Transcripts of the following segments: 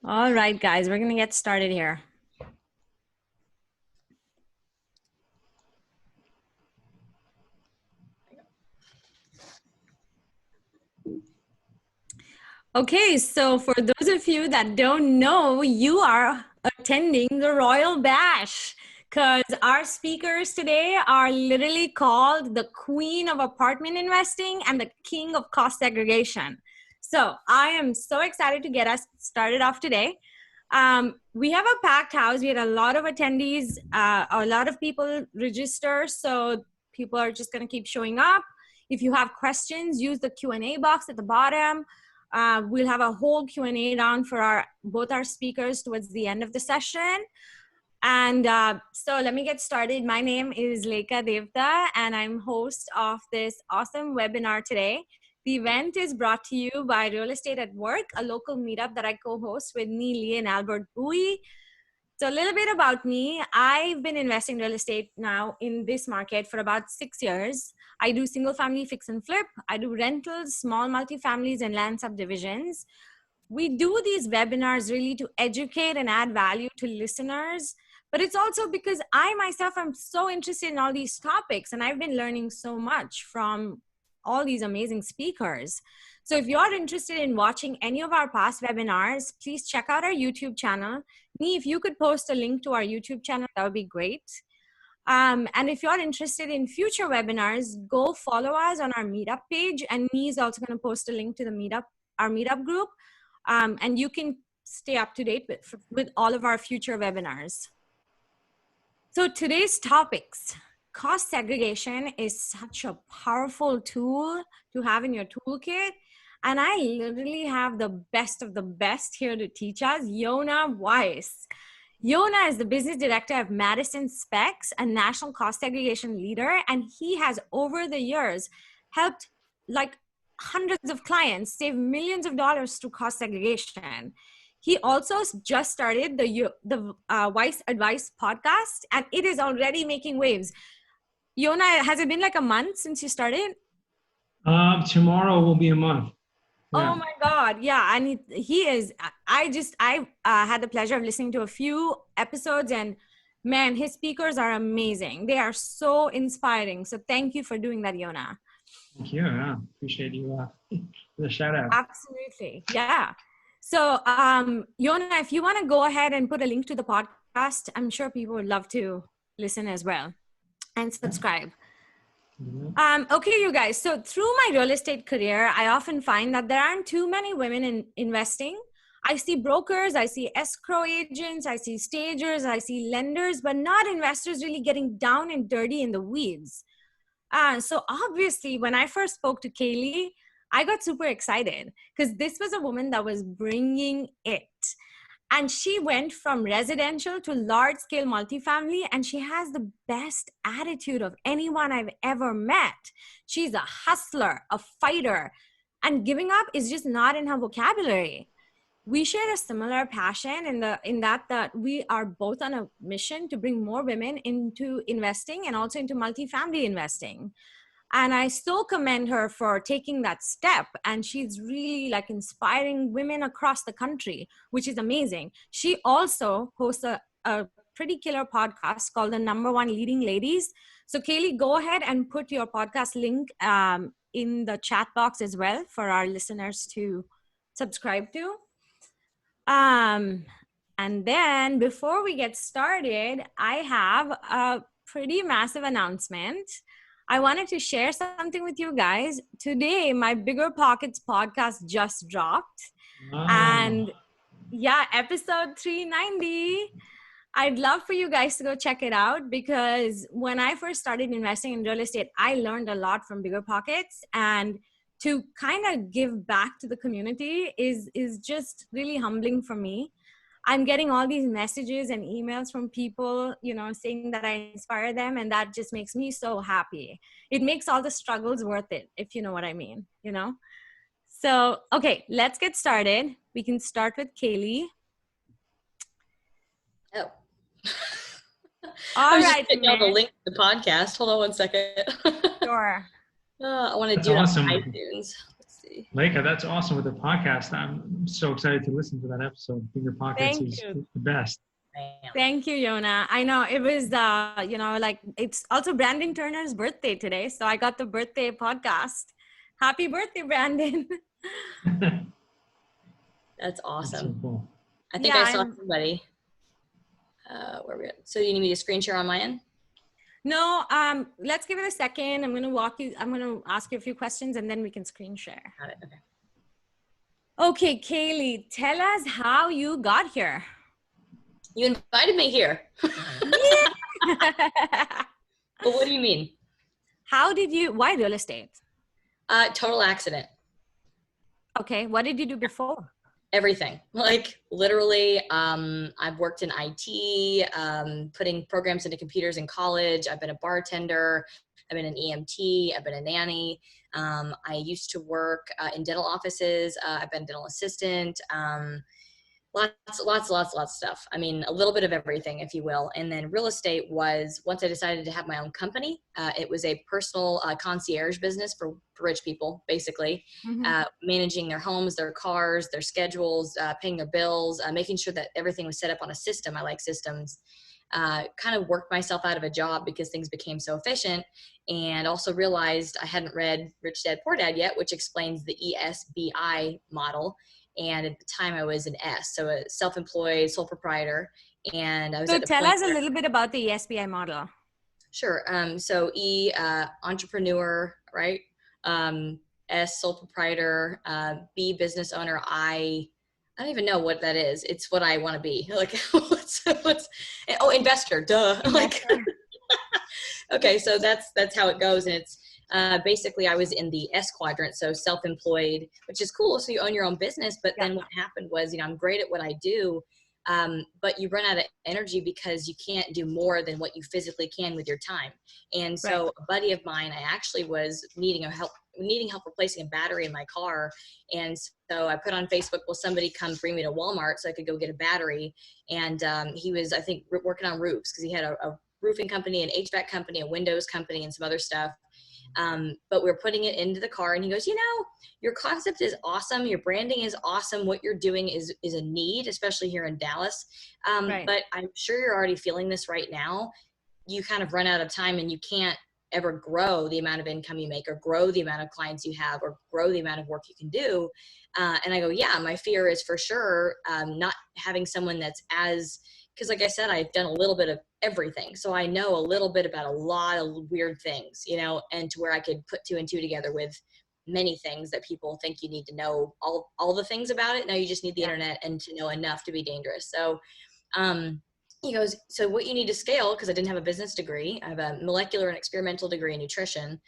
All right, guys, we're going to get started here. Okay, so for those of you that don't know, you are attending the Royal Bash because our speakers today are literally called the Queen of Apartment Investing and the King of Cost Segregation. So I am so excited to get us started off today. We have a packed house. We had a lot of attendees, a lot of people register, so people are just going to keep showing up. If you have questions, use the Q&A box at the bottom. We'll have a whole Q&A round for both our speakers towards the end of the session. And so let me get started. My name is Leka Devta, and I'm host of this awesome webinar today. The event is brought to you by Real Estate at Work, a local meetup that I co-host with Lee and Albert Bowie. So a little bit about me. I've been investing in real estate now in this market for about 6 years. I do single family fix and flip. I do rentals, small multifamilies, and land subdivisions. We do these webinars really to educate and add value to listeners, but it's also because I myself am so interested in all these topics, and I've been learning so much from all these amazing speakers. So if you're interested in watching any of our past webinars, please check out our YouTube channel. If you could post a link to our YouTube channel, that would be great. And if you're interested in future webinars, go follow us on our meetup page. And is also going to post a link to the our meetup group. And you can stay up to date with all of our future webinars. So today's topics. Cost segregation is such a powerful tool to have in your toolkit. And I literally have the best of the best here to teach us, Yonah Weiss. Yonah is the business director of Madison Specs, a national cost segregation leader. And he has over the years helped like hundreds of clients save millions of dollars through cost segregation. He also just started the Weiss Advice podcast, and it is already making waves. Yonah, has it been like a month since you started? Tomorrow will be a month. Yeah. Oh my God. Yeah. And he is, I had the pleasure of listening to a few episodes, and man, his speakers are amazing. They are so inspiring. So thank you for doing that, Yonah. Thank you. Yeah. Appreciate you for the shout out. Absolutely. Yeah. So Yonah, if you want to go ahead and put a link to the podcast, I'm sure people would love to listen as well and subscribe. Okay, you guys. So through my real estate career, I often find that there aren't too many women in investing. I see brokers, I see escrow agents, I see stagers, I see lenders, but not investors really getting down and dirty in the weeds. So obviously, when I first spoke to Kaylee, I got super excited because this was a woman that was bringing it. And she went from residential to large scale multifamily, and she has the best attitude of anyone I've ever met. She's a hustler, a fighter, and giving up is just not in her vocabulary. We share a similar passion in that we are both on a mission to bring more women into investing and also into multifamily investing. And I so commend her for taking that step. And she's really like inspiring women across the country, which is amazing. She also hosts a pretty killer podcast called The Number One Leading Ladies. So Kaylee, go ahead and put your podcast link in the chat box as well for our listeners to subscribe to. And then before we get started, I have a pretty massive announcement. I wanted to share something with you guys. Today, my BiggerPockets podcast just dropped. Wow. And yeah, episode 390. I'd love for you guys to go check it out because when I first started investing in real estate, I learned a lot from BiggerPockets, and to kind of give back to the community is just really humbling for me. I'm getting all these messages and emails from people, saying that I inspire them, and that just makes me so happy. It makes all the struggles worth it, if you know what I mean, So, okay, let's get started. We can start with Kaylee. Oh. All right. Just getting the link to the podcast. Hold on one second. Sure. I want to do it on iTunes. Let's Leka, that's awesome with the podcast. I'm so excited to listen to that episode. BiggerPockets Thank is you. the best. Thank you, Yonah. I know it was, like it's also Brandon Turner's birthday today. So I got the birthday podcast. Happy birthday, Brandon. That's awesome. That's so cool. I think I saw somebody. Where we at? So you need me to screen share on my end? No, let's give it a second. I'm going to ask you a few questions and then we can screen share. Got it, okay. Okay, Kaylee, tell us how you got here. You invited me here. Well, what do you mean? Why real estate? Total accident. Okay, what did you do before? Everything. Like literally, I've worked in IT, putting programs into computers in college. I've been a bartender. I've been an EMT. I've been a nanny. I used to work in dental offices. I've been a dental assistant. Lots of stuff. I mean, a little bit of everything, if you will. And then real estate was, once I decided to have my own company, it was a personal concierge business for rich people, basically, managing their homes, their cars, their schedules, paying their bills, making sure that everything was set up on a system. I like systems. Kind of worked myself out of a job because things became so efficient, and also realized I hadn't read Rich Dad Poor Dad yet, which explains the ESBI model. And at the time I was an S, so a self-employed sole proprietor. And I was at the tell point us a little bit about the ESBI model. Sure. So E, entrepreneur, right? S, sole proprietor, B, business owner. I don't even know what that is. It's what I want to be. Like, investor, duh. Investor. Like, okay, so that's how it goes. And it's, basically I was in the S quadrant, so self-employed, which is cool. So you own your own business. But then what happened was, I'm great at what I do, but you run out of energy because you can't do more than what you physically can with your time. And so a buddy of mine, I actually was needing help replacing a battery in my car. And so I put on Facebook, will somebody come bring me to Walmart so I could go get a battery? And he was, I think, working on roofs because he had a roofing company, an HVAC company, a windows company, and some other stuff. But we're putting it into the car, and he goes, your concept is awesome. Your branding is awesome. What you're doing is a need, especially here in Dallas. But I'm sure you're already feeling this right now. You kind of run out of time and you can't ever grow the amount of income you make or grow the amount of clients you have or grow the amount of work you can do. And I go, yeah, my fear is for sure, not having someone that's because like I said, I've done a little bit of everything. So I know a little bit about a lot of weird things, and to where I could put two and two together with many things that people think you need to know all the things about it. Now you just need the internet and to know enough to be dangerous. So, he goes, so what you need to scale, because I didn't have a business degree. I have a molecular and experimental degree in nutrition.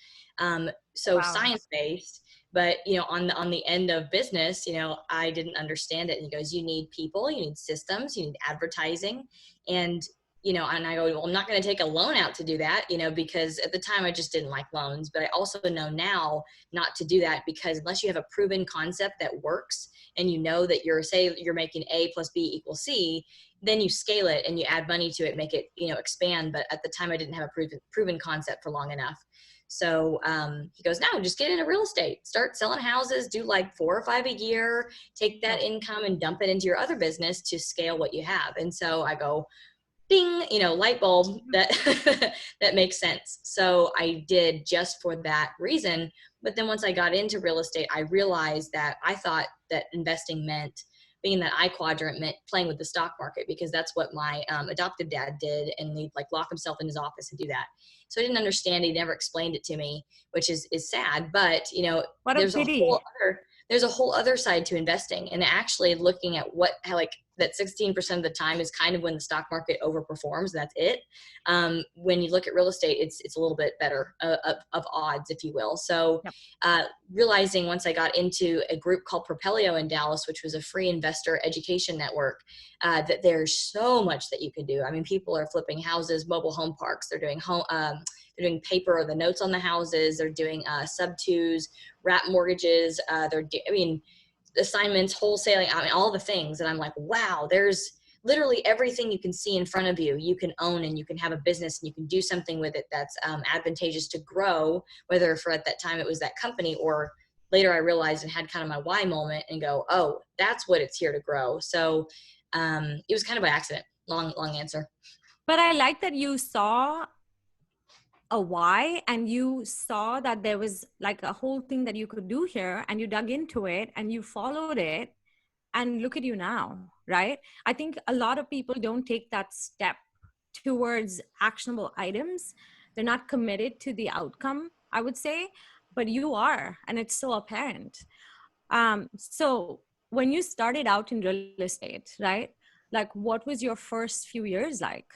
Science-based, but, on the end of business, I didn't understand it. And he goes, you need people, you need systems, you need advertising. And, and I go, well, I'm not going to take a loan out to do that, because at the time I just didn't like loans, but I also know now not to do that, because unless you have a proven concept that works and that you're making A plus B equals C, then you scale it and you add money to it, make it, expand. But at the time I didn't have a proven concept for long enough. So he goes, no, just get into real estate, start selling houses, do like 4 or 5 a year, take that income and dump it into your other business to scale what you have. And so I go, ding, light bulb, that makes sense. So I did just for that reason. But then once I got into real estate, I realized that I thought that investing meant being that I quadrant meant playing with the stock market, because that's what my adoptive dad did. And he'd like lock himself in his office and do that. So I didn't understand. He never explained it to me, which is sad. But, there's a whole other side to investing, and actually looking at how that 16% of the time is kind of when the stock market overperforms. That's it. When you look at real estate, it's a little bit better of odds, if you will. So realizing once I got into a group called Propelio in Dallas, which was a free investor education network, that there's so much that you can do. I mean, people are flipping houses, mobile home parks. They're doing they're doing paper or the notes on the houses. They're doing sub-twos, wrap mortgages. Assignments, wholesaling, all the things. And I'm like, wow, there's literally everything you can see in front of you, you can own, and you can have a business and you can do something with it that's advantageous to grow, whether for at that time it was that company or later I realized and had kind of my why moment and go, oh, that's what it's here to grow. So it was kind of by accident. Long answer. But I like that you saw a why and you saw that there was like a whole thing that you could do here, and you dug into it and you followed it, and look at you now, right? I think a lot of people don't take that step towards actionable items. They're not committed to the outcome, I would say, but you are, and it's so apparent. So when you started out in real estate, right? Like, what was your first few years like?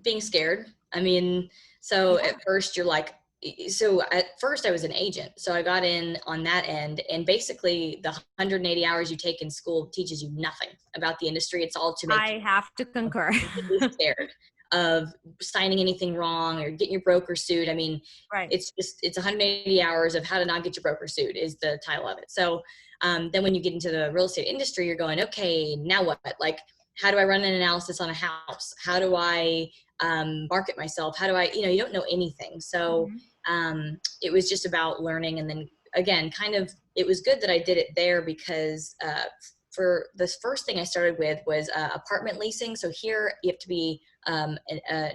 Being scared. I mean, so at first you're like, so at first I was an agent. So I got in on that end, and basically the 180 hours you take in school teaches you nothing about the industry. It's all to make I have to concur. you scared of signing anything wrong or getting your broker sued. I mean, Right. it's 180 hours of how to not get your broker sued is the title of it. So then when you get into the real estate industry, you're going, okay, now what? Like, how do I run an analysis on a house? How do I market myself? How do I, you don't know anything. So it was just about learning. And then again, kind of, it was good that I did it there because for this first thing I started with was apartment leasing. So here you have to be an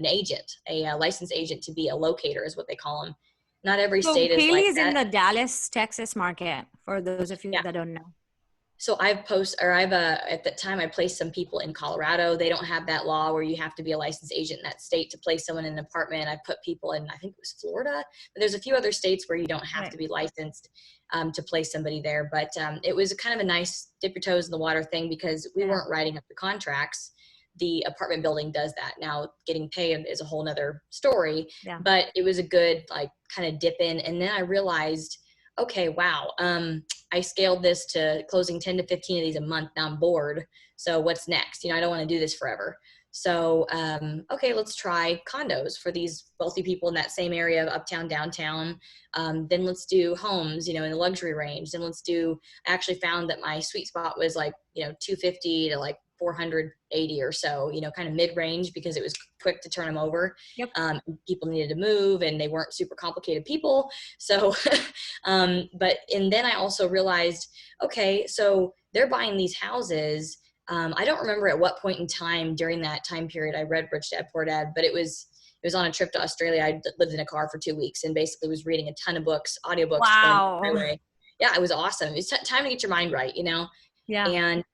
agent, a licensed agent to be a locator is what they call them. Not every So state is Kaylee like is that. in the Dallas, Texas market, for those of you that don't know. So at the time I placed some people in Colorado. They don't have that law where you have to be a licensed agent in that state to place someone in an apartment. I put people in, I think it was Florida, but there's a few other states where you don't have to be licensed to place somebody there. But it was kind of a nice dip your toes in the water thing because we weren't writing up the contracts. The apartment building does that. Now getting paid is a whole nother story, but it was a good like kind of dip in. And then I realized, okay, wow. I scaled this to closing 10 to 15 of these a month. Now I'm bored. So what's next? I don't want to do this forever. So, okay, let's try condos for these wealthy people in that same area of uptown, downtown. Then let's do homes, in the luxury range. Then I actually found that my sweet spot was like, 250 to like 480 or so, kind of mid-range because it was quick to turn them over. People needed to move and they weren't super complicated people. So, and then I also realized, okay, so they're buying these houses. I don't remember at what point in time during that time period I read Rich Dad Poor Dad, but it was on a trip to Australia. I lived in a car for 2 weeks and basically was reading a ton of books, audiobooks. Wow. Yeah, it was awesome. It's time to get your mind right, Yeah.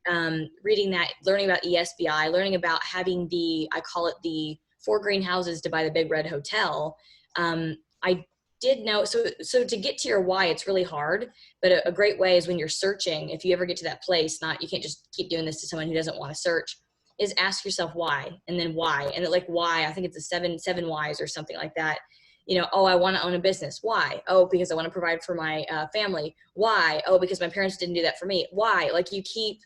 And reading that, learning about ESBI, learning about having I call it the 4 greenhouses to buy the big red hotel. I did know, so to get to your why, it's really hard, but a great way is when you're searching, if you ever get to that place, you can't just keep doing this to someone who doesn't want to search, is ask yourself why, and then why, and why, I think it's a seven whys or something like that. Oh, I want to own a business. Why? Oh, because I want to provide for my family. Why? Oh, because my parents didn't do that for me. Why? Like you keep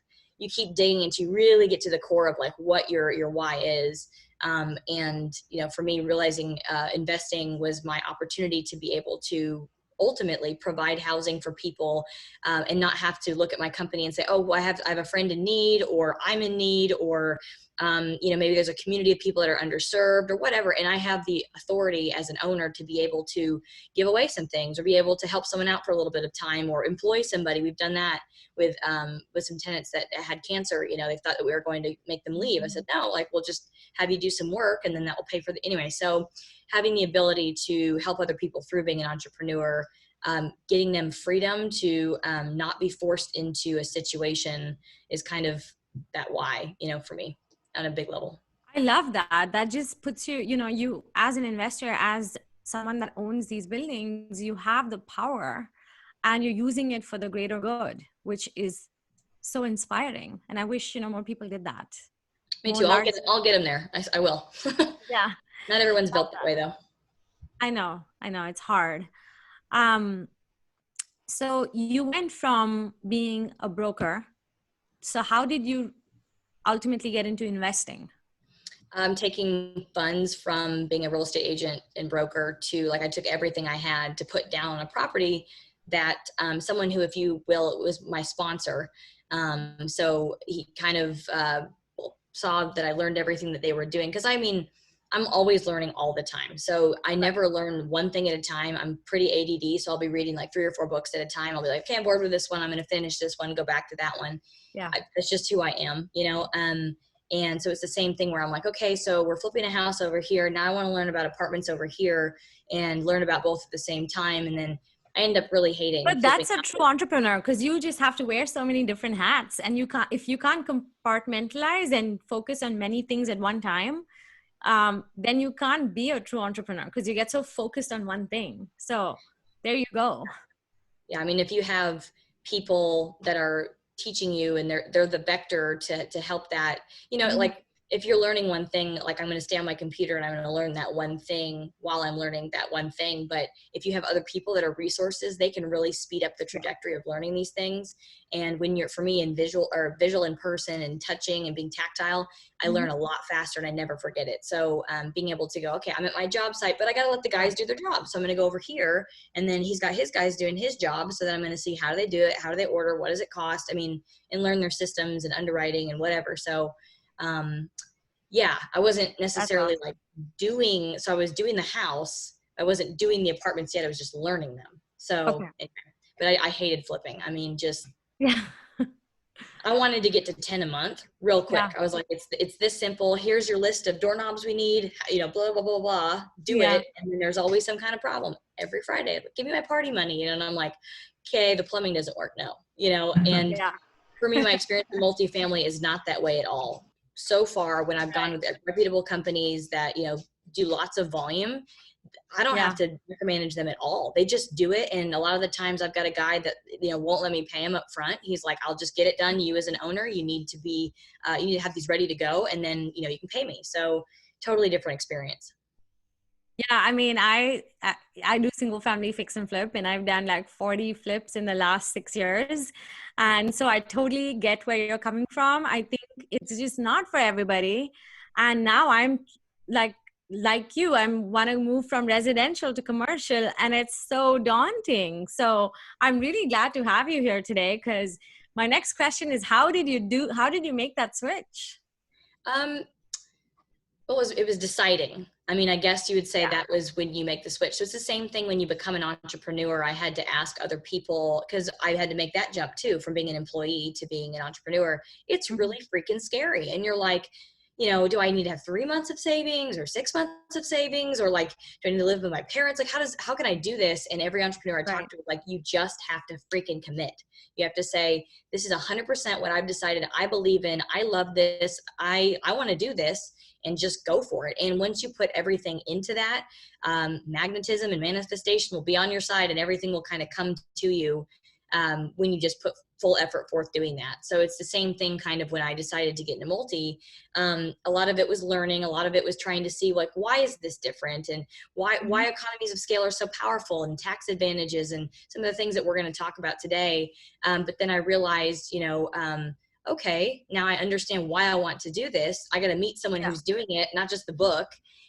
digging until you really get to the core of like what your why is. And for me, realizing investing was my opportunity to be able to ultimately provide housing for people and not have to look at my company and say, oh, well, I have a friend in need, or I'm in need, or maybe there's a community of people that are underserved or whatever. And I have the authority as an owner to be able to give away some things or be able to help someone out for a little bit of time or employ somebody. We've done that with some tenants that had cancer. They thought that we were going to make them leave. I said, no, we'll just have you do some work and then that will pay for anyway. So having the ability to help other people through being an entrepreneur, getting them freedom to not be forced into a situation is kind of that why, for me on a big level. I love that. That just puts you, you as an investor, as someone that owns these buildings, you have the power and you're using it for the greater good, which is so inspiring. And I wish, more people did that. Me too. I'll get them there. I will. Yeah. Not everyone's built that way though. I know. It's hard. So you went from being a broker. So how did you ultimately get into investing? Taking funds from being a real estate agent and broker to I took everything I had to put down on a property that someone who, if you will, was my sponsor. So he kind of saw that I learned everything that they were doing. Because I'm always learning all the time. So I never learn one thing at a time. I'm pretty ADD. So I'll be reading like 3 or 4 books at a time. I'll be like, okay, I'm bored with this one. I'm going to finish this one, go back to that one. Yeah. That's just who I am, you know? And so it's the same thing where I'm like, okay, so we're flipping a house over here. Now I want to learn about apartments over here and learn about both at the same time. And then I end up really hating. But that's a true entrepreneur, because you just have to wear so many different hats, and if you can't compartmentalize and focus on many things at one time, then you can't be a true entrepreneur, because you get so focused on one thing. So there you go. Yeah. I mean, if you have people that are teaching you and they're the vector to help that, you know, like if you're learning one thing, like I'm going to stay on my computer and I'm going to learn that one thing while I'm learning that one thing. But if you have other people that are resources, they can really speed up the trajectory of learning these things. And when you're, for me, in visual in person and touching and being tactile, I learn a lot faster and I never forget it. So being able to go, okay, I'm at my job site, but I got to let the guys do their job. So I'm going to go over here, and then he's got his guys doing his job. So then I'm going to see how do they do it? How do they order? What does it cost? I mean, and learn their systems and underwriting and whatever. So yeah, I wasn't necessarily like doing, so I was doing the house. I wasn't doing the apartments yet. I was just learning them. So, but I hated flipping. I mean, just, I wanted to get to 10 a month real quick. I was like, it's this simple. Here's your list of doorknobs we need, you know, blah, blah, blah, blah, do it. And then there's always some kind of problem every Friday. Give me my party money. You know, and I'm like, okay, the plumbing doesn't work. No, you know, and for me, my experience in multifamily is not that way at all. So far, when I've gone with reputable companies that, you know, do lots of volume, I don't have to micromanage them at all. They just do it. And a lot of the times I've got a guy that, you know, won't let me pay him up front. He's like, I'll just get it done. You as an owner, you need to be, you need to have these ready to go. And then, you know, you can pay me. So totally different experience. Yeah, I mean, I do single family fix and flip, and I've done like 40 flips in the last 6 years. And so I totally get where you're coming from. I think it's just not for everybody. And now I'm like you, I want to move from residential to commercial, and it's so daunting. So I'm really glad to have you here today, because my next question is, how did you make that switch? It was deciding. I mean, I guess you would say that was when you make the switch. So it's the same thing when you become an entrepreneur. I had to ask other people, because I had to make that jump too, from being an employee to being an entrepreneur. It's really freaking scary. And you're like, you know, do I need to have 3 months of savings or 6 months of savings? Or like, do I need to live with my parents? Like, how can I do this? And every entrepreneur I talk to, like, you just have to freaking commit. You have to say, this is 100% what I've decided I believe in. I love this. I want to do this, and just go for it. And once you put everything into that, magnetism and manifestation will be on your side, and everything will kind of come to you when you just put full effort forth doing that. So it's the same thing kind of when I decided to get into multi. A lot of it was learning. A lot of it was trying to see, like, why is this different, and why economies of scale are so powerful, and tax advantages, and some of the things that we're going to talk about today. But then I realized, you know, okay, now I understand why I want to do this. I got to meet someone who's doing it, not just the book,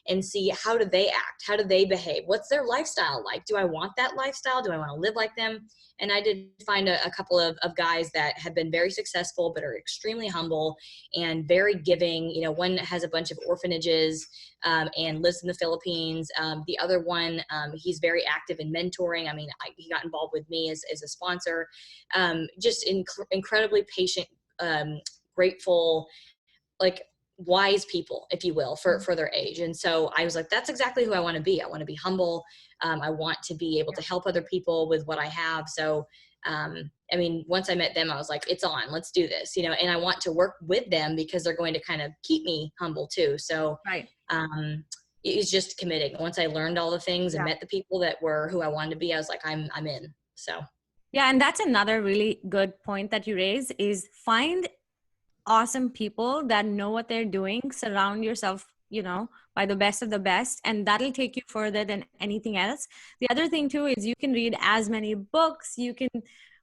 and see, how do they act? How do they behave? What's their lifestyle like? Do I want that lifestyle? Do I want to live like them? And I did find a couple of guys that have been very successful, but are extremely humble and very giving. You know, one has a bunch of orphanages and lives in the Philippines. The other one, he's very active in mentoring. I mean, he got involved with me as a sponsor. Just incredibly patient, grateful, like wise people, if you will, for their age. And so I was like, that's exactly who I want to be. I want to be humble. I want to be able to help other people with what I have. So, I mean, once I met them, I was like, it's on, let's do this, you know, and I want to work with them because they're going to kind of keep me humble too. So, it's just committing. Once I learned all the things and met the people that were who I wanted to be, I was like, I'm in. So. Yeah. And that's another really good point that you raise, is find awesome people that know what they're doing. Surround yourself, you know, by the best of the best, and that'll take you further than anything else. The other thing too is you can read as many books, you can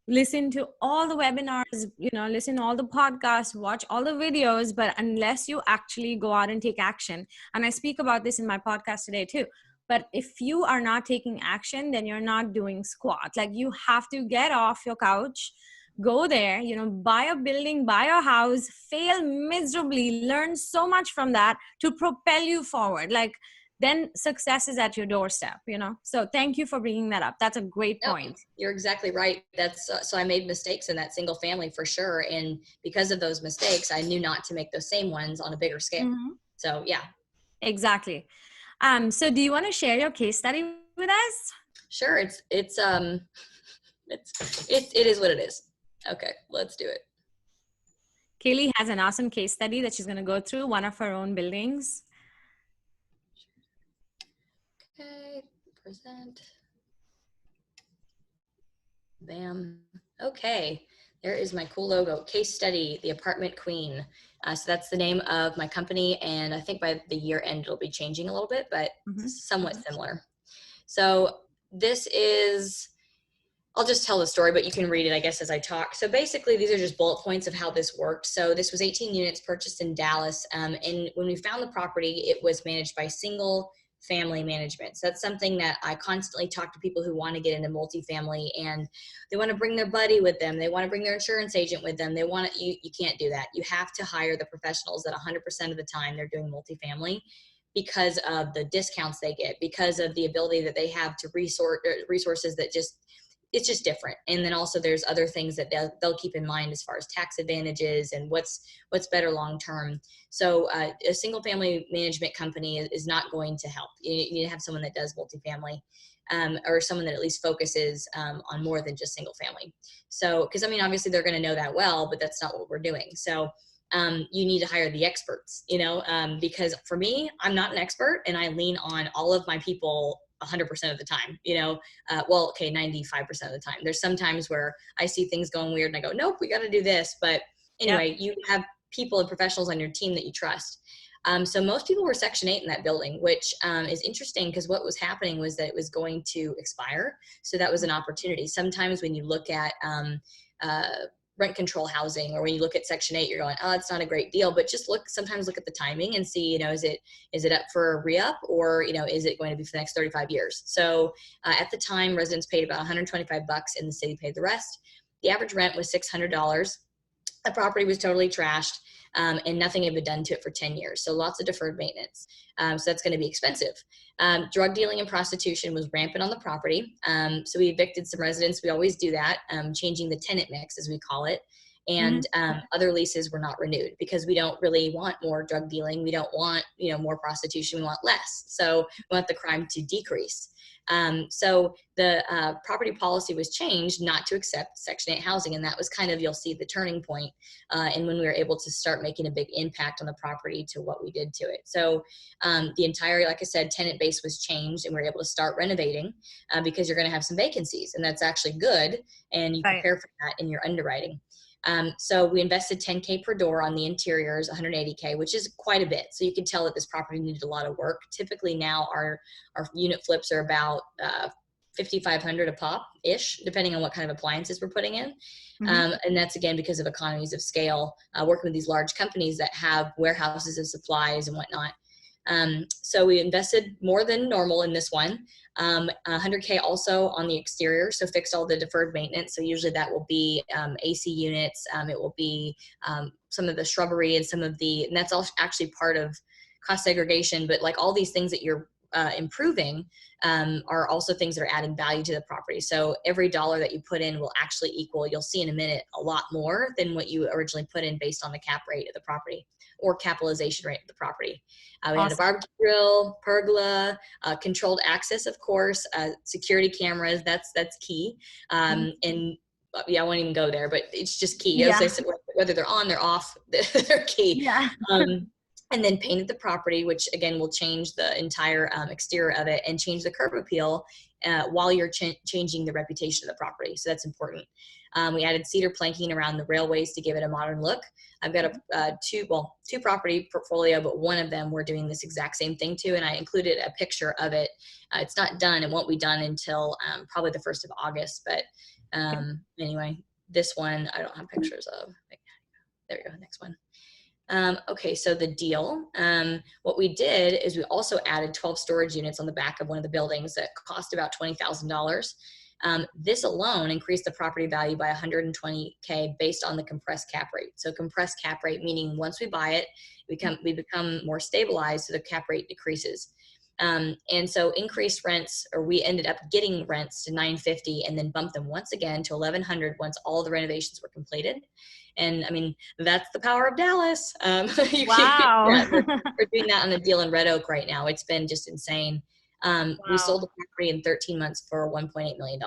listen to all the webinars, you know, listen to all the podcasts, watch all the videos, but unless you actually go out and take action, and I speak about this in my podcast today too, but if you are not taking action, then you're not doing squat. Like, you have to get off your couch, go there, buy a building, buy a house, fail miserably, learn so much from that to propel you forward. Like, then success is at your doorstep. So thank you for bringing that up. That's a great No, point. you're exactly right. That's so I made mistakes in that single family for sure. And because of those mistakes, I knew not to make those same ones on a bigger scale. Mhm. So yeah. Exactly. So do you want to share your case study with us? Sure. It is what it is. Okay, let's do it. Kaylee has an awesome case study that she's going to go through, one of her own buildings. Okay, present. Bam. Okay, there is my cool logo. Case study, the apartment queen. So that's the name of my company, and I think by the year end it'll be changing a little bit, but somewhat similar. So this is, I'll just tell the story, but you can read it, I guess, as I talk. So basically, these are just bullet points of how this worked. So this was 18 units purchased in Dallas, and when we found the property, it was managed by single family management. So that's something that I constantly talk to people who want to get into multifamily, and they want to bring their buddy with them. They want to bring their insurance agent with them. They want to, you can't do that. You have to hire the professionals that 100% of the time they're doing multifamily, because of the discounts they get, because of the ability that they have to resources that it's just different. And then also there's other things that they'll keep in mind as far as tax advantages and what's better long-term. So a single family management company is not going to help. You need to have someone that does multifamily, or someone that at least focuses on more than just single family. So, because obviously they're going to know that well, but that's not what we're doing. So you need to hire the experts, because for me, I'm not an expert, and I lean on all of my people 100% of the time, 95% of the time. There's some times where I see things going weird and I go, nope, we got to do this. But anyway, You have people and professionals on your team that you trust. So most people were Section 8 in that building, which is interesting, because what was happening was that it was going to expire. So that was an opportunity. Sometimes when you look at rent control housing, or when you look at Section 8, you're going, oh, it's not a great deal. But just sometimes look at the timing and see, is it up for re-up, or, is it going to be for the next 35 years? So at the time, residents paid about $125, and the city paid the rest. The average rent was $600. The property was totally trashed, and nothing had been done to it for 10 years. So lots of deferred maintenance. So that's going to be expensive. Drug dealing and prostitution was rampant on the property. So we evicted some residents. We always do that, changing the tenant mix, as we call it. And other leases were not renewed, because we don't really want more drug dealing. We don't want, more prostitution. We want less. So we want the crime to decrease. So the property policy was changed not to accept Section 8 housing. And that was kind of, you'll see the turning point, and when we were able to start making a big impact on the property to what we did to it. So the entire, like I said, tenant base was changed, and we were able to start renovating, because you're going to have some vacancies, and that's actually good. And you prepare for that in your underwriting. So we invested $10K per door on the interiors, $180K, which is quite a bit. So you can tell that this property needed a lot of work. Typically now our unit flips are about $5,500 a pop-ish, depending on what kind of appliances we're putting in. And that's, again, because of economies of scale, working with these large companies that have warehouses of supplies and whatnot. So we invested more than normal in this one. 100K also on the exterior, so fixed all the deferred maintenance. So usually that will be AC units. It will be some of the shrubbery and and that's all actually part of cost segregation. But like all these things that you're improving are also things that are adding value to the property. So every dollar that you put in will actually equal, you'll see in a minute, a lot more than what you originally put in based on the cap rate of the property or capitalization rate of the property. We had a barbecue grill, pergola, controlled access, of course, security cameras. That's key. And I won't even go there, but it's just key. As I said, whether they're on, they're off, they're key. And then painted the property, which again will change the entire exterior of it and change the curb appeal while you're changing the reputation of the property. So that's important. We added cedar planking around the railways to give it a modern look. I've got a two property portfolio, but one of them we're doing this exact same thing to, and I included a picture of it. It's not done. It won't be done until probably the 1st of August. But anyway, this one I don't have pictures of. There we go. Next one. Okay, so the deal, what we did is we also added 12 storage units on the back of one of the buildings that cost about $20,000. This alone increased the property value by $120K based on the compressed cap rate. So compressed cap rate, meaning once we buy it, we become more stabilized, so the cap rate decreases. And so increased rents, or we ended up getting rents to $950 and then bumped them once again to $1,100 once all the renovations were completed. And I mean, that's the power of Dallas. Wow. We're doing that on the deal in Red Oak right now. It's been just insane. We sold the property in 13 months for $1.8 million.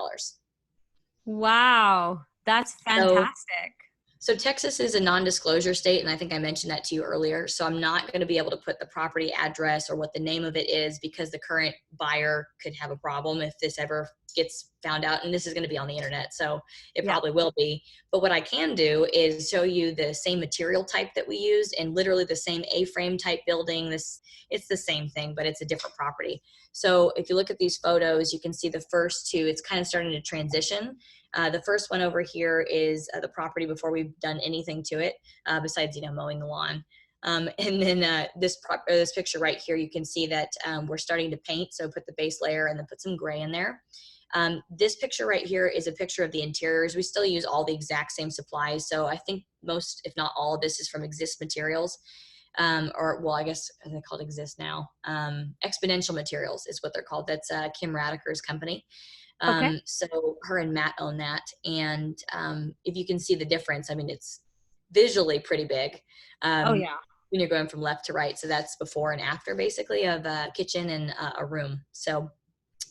Wow. That's fantastic. So Texas is a non-disclosure state, and I think I mentioned that to you earlier. So I'm not going to be able to put the property address or what the name of it is, because the current buyer could have a problem if this ever gets found out. And this is going to be on the internet, so it probably will be. But what I can do is show you the same material type that we used, and literally the same A-frame type building. It's the same thing, but it's a different property. So if you look at these photos, you can see the first two, it's kind of starting to transition. The first one over here is the property before we've done anything to it, besides, mowing the lawn. And then this picture right here, you can see that we're starting to paint. So put the base layer and then put some gray in there. This picture right here is a picture of the interiors. We still use all the exact same supplies. So I think most, if not all of this, is from Exist Materials. I guess they're called Exist now. Exponential Materials is what they're called. That's Kim Radiker's company. So her and Matt own that. And if you can see the difference, I mean, it's visually pretty big. When you're going from left to right. So that's before and after, basically, of a kitchen and a room. So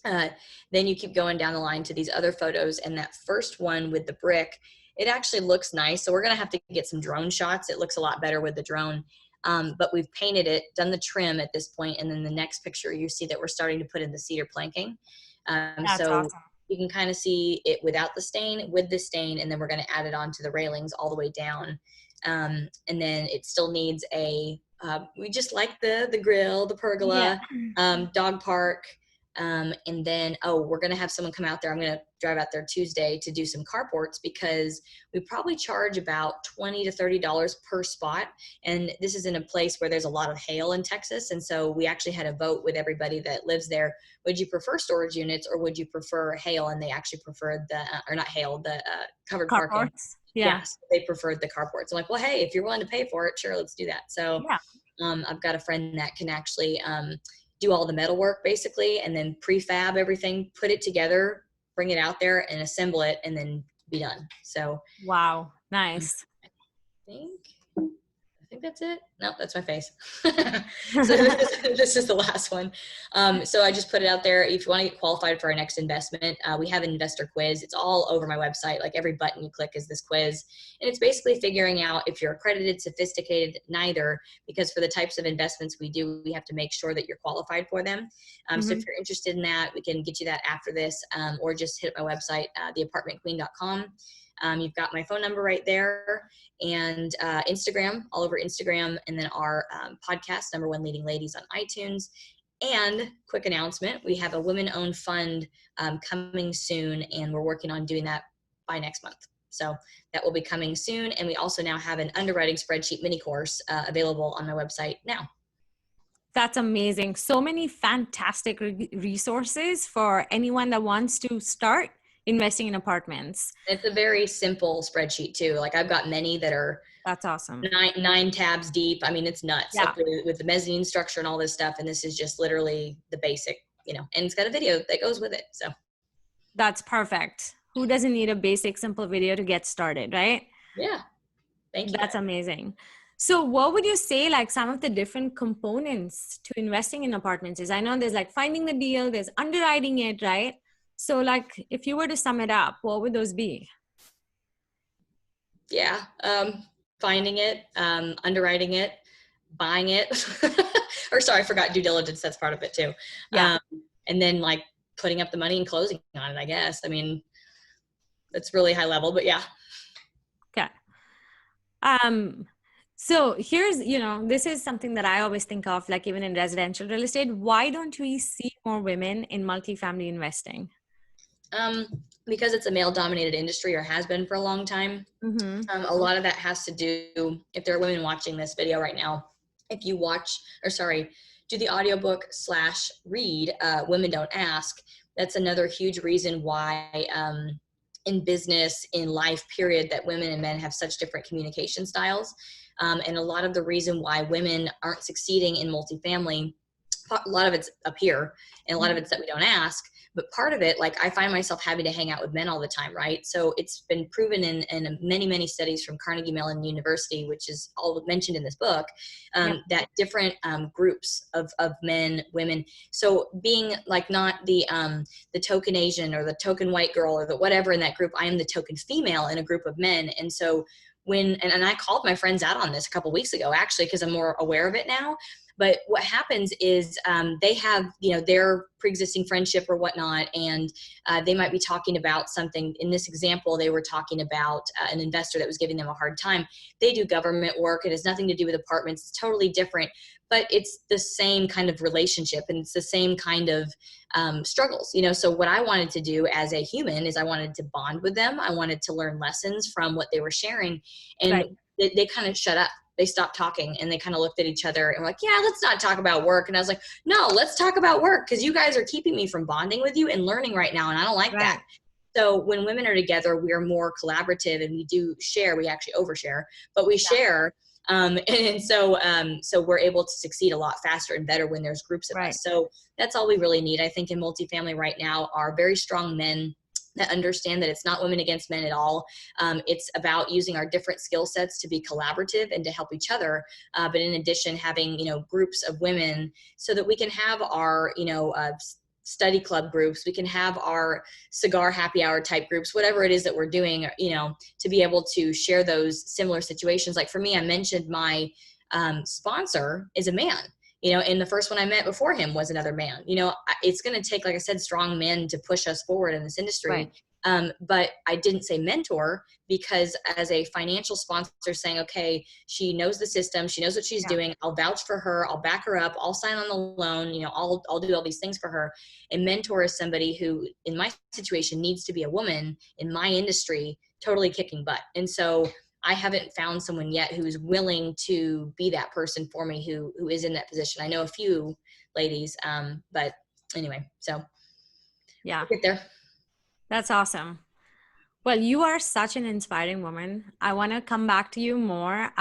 then you keep going down the line to these other photos. And that first one with the brick, it actually looks nice. So we're going to have to get some drone shots. It looks a lot better with the drone. But we've painted it, done the trim at this point. And then the next picture, you see that we're starting to put in the cedar planking. So awesome. You can kind of see it without the stain, with the stain, and then we're going to add it onto the railings all the way down. And then it still needs we just like the grill, the pergola, dog park. And then, we're going to have someone come out there. I'm going to drive out there Tuesday to do some carports, because we probably charge about $20 to $30 per spot. And this is in a place where there's a lot of hail in Texas. And so we actually had a vote with everybody that lives there. Would you prefer storage units, or would you prefer hail? And they actually preferred the covered parking. So they preferred the carports. I'm like, well, hey, if you're willing to pay for it, sure, let's do that. So I've got a friend that can actually do all the metal work, basically, and then prefab everything, put it together, bring it out there and assemble it, and then be done. So wow, nice. I think that's it. No, that's my face. So this is the last one. So I just put it out there. If you want to get qualified for our next investment, we have an investor quiz. It's all over my website. Like, every button you click is this quiz. And it's basically figuring out if you're accredited, sophisticated, neither, because for the types of investments we do, we have to make sure that you're qualified for them. So if you're interested in that, we can get you that after this, or just hit my website, theapartmentqueen.com. You've got my phone number right there, and Instagram, all over Instagram, and then our podcast, Number One Leading Ladies, on iTunes. And quick announcement, we have a women-owned fund coming soon, and we're working on doing that by next month. So that will be coming soon. And we also now have an underwriting spreadsheet mini course available on my website now. That's amazing. So many fantastic resources for anyone that wants to start investing in apartments. It's a very simple spreadsheet too. Like, I've got many that are that's awesome. Nine tabs deep. I mean, it's nuts. Like, with the mezzanine structure and all this stuff. And this is just literally the basic, and it's got a video that goes with it. So that's perfect. Who doesn't need a basic, simple video to get started, right? Yeah. Thank you. That's amazing. So what would you say, like, some of the different components to investing in apartments is? I know there's like finding the deal, there's underwriting it, right? So, like, if you were to sum it up, what would those be? Yeah. Finding it, underwriting it, buying it. Or sorry, I forgot due diligence. That's part of it too. Yeah. And then, like, putting up the money and closing on it, I guess. I mean, that's really high level, but yeah. Okay. So here's, this is something that I always think of, like, even in residential real estate. Why don't we see more women in multifamily investing? Because it's a male-dominated industry, or has been for a long time. A lot of that has to do, if there are women watching this video right now, if you do the audiobook /read Women Don't Ask, that's another huge reason why in business, in life, period, that women and men have such different communication styles. And a lot of the reason why women aren't succeeding in multifamily, a lot of it's up here and a lot of it's that we don't ask, but part of it, like I find myself having to hang out with men all the time, right? So it's been proven in many, many studies from Carnegie Mellon University, which is all mentioned in this book, that different groups of men, women, so being like not the token Asian or the token white girl or the whatever in that group, I am the token female in a group of men. And so and I called my friends out on this a couple weeks ago, actually, because I'm more aware of it now. But what happens is they have, their pre-existing friendship or whatnot, and they might be talking about something. In this example, they were talking about an investor that was giving them a hard time. They do government work. It has nothing to do with apartments. It's totally different, but it's the same kind of relationship and it's the same kind of struggles. So what I wanted to do as a human is I wanted to bond with them. I wanted to learn lessons from what they were sharing, and they kind of shut up. They stopped talking and they kind of looked at each other and were like, yeah, let's not talk about work. And I was like, no, let's talk about work, because you guys are keeping me from bonding with you and learning right now. And I don't like that. So when women are together, we are more collaborative and we do share. We actually overshare, but we share. And so we're able to succeed a lot faster and better when there's groups of us. So that's all we really need. I think in multifamily right now are very strong men that understand that it's not women against men at all. It's about using our different skill sets to be collaborative and to help each other. But in addition, having, groups of women so that we can have our, study club groups, we can have our cigar happy hour type groups, whatever it is that we're doing, to be able to share those similar situations. Like for me, I mentioned my sponsor is a man. And the first one I met before him was another man. It's going to take, like I said, strong men to push us forward in this industry. But I didn't say mentor, because as a financial sponsor saying, okay, she knows the system, she knows what she's doing, I'll vouch for her, I'll back her up, I'll sign on the loan, I'll do all these things for her. A mentor is somebody who, in my situation, needs to be a woman in my industry, totally kicking butt. And so I haven't found someone yet who's willing to be that person for me who is in that position. I know a few ladies, but anyway, so we'll get there. That's awesome. Well, you are such an inspiring woman. I want to come back to you more.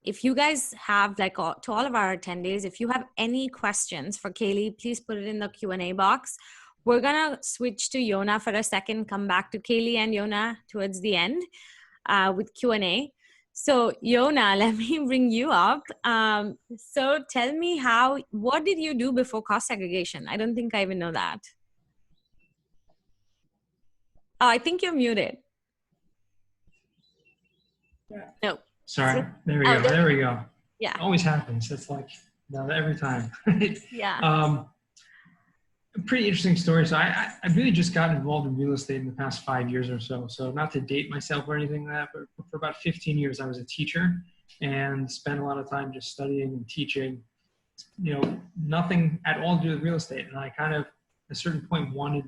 If you guys have, to all of our attendees, if you have any questions for Kaylee, please put it in the Q&A box. We're going to switch to Yonah for a second, come back to Kaylee and Yonah towards the end. With Q&A. So Yonah, let me bring you up. So tell me what did you do before cost segregation? I don't think I even know that. Oh, I think you're muted. No. Sorry. There we go. There we go. Yeah. It always happens. It's like every time. Pretty interesting story. So I really just got involved in real estate in the past 5 years or so. So not to date myself or anything like that, but for about 15 years, I was a teacher and spent a lot of time just studying and teaching, nothing at all to do with real estate. And I kind of, at a certain point, wanted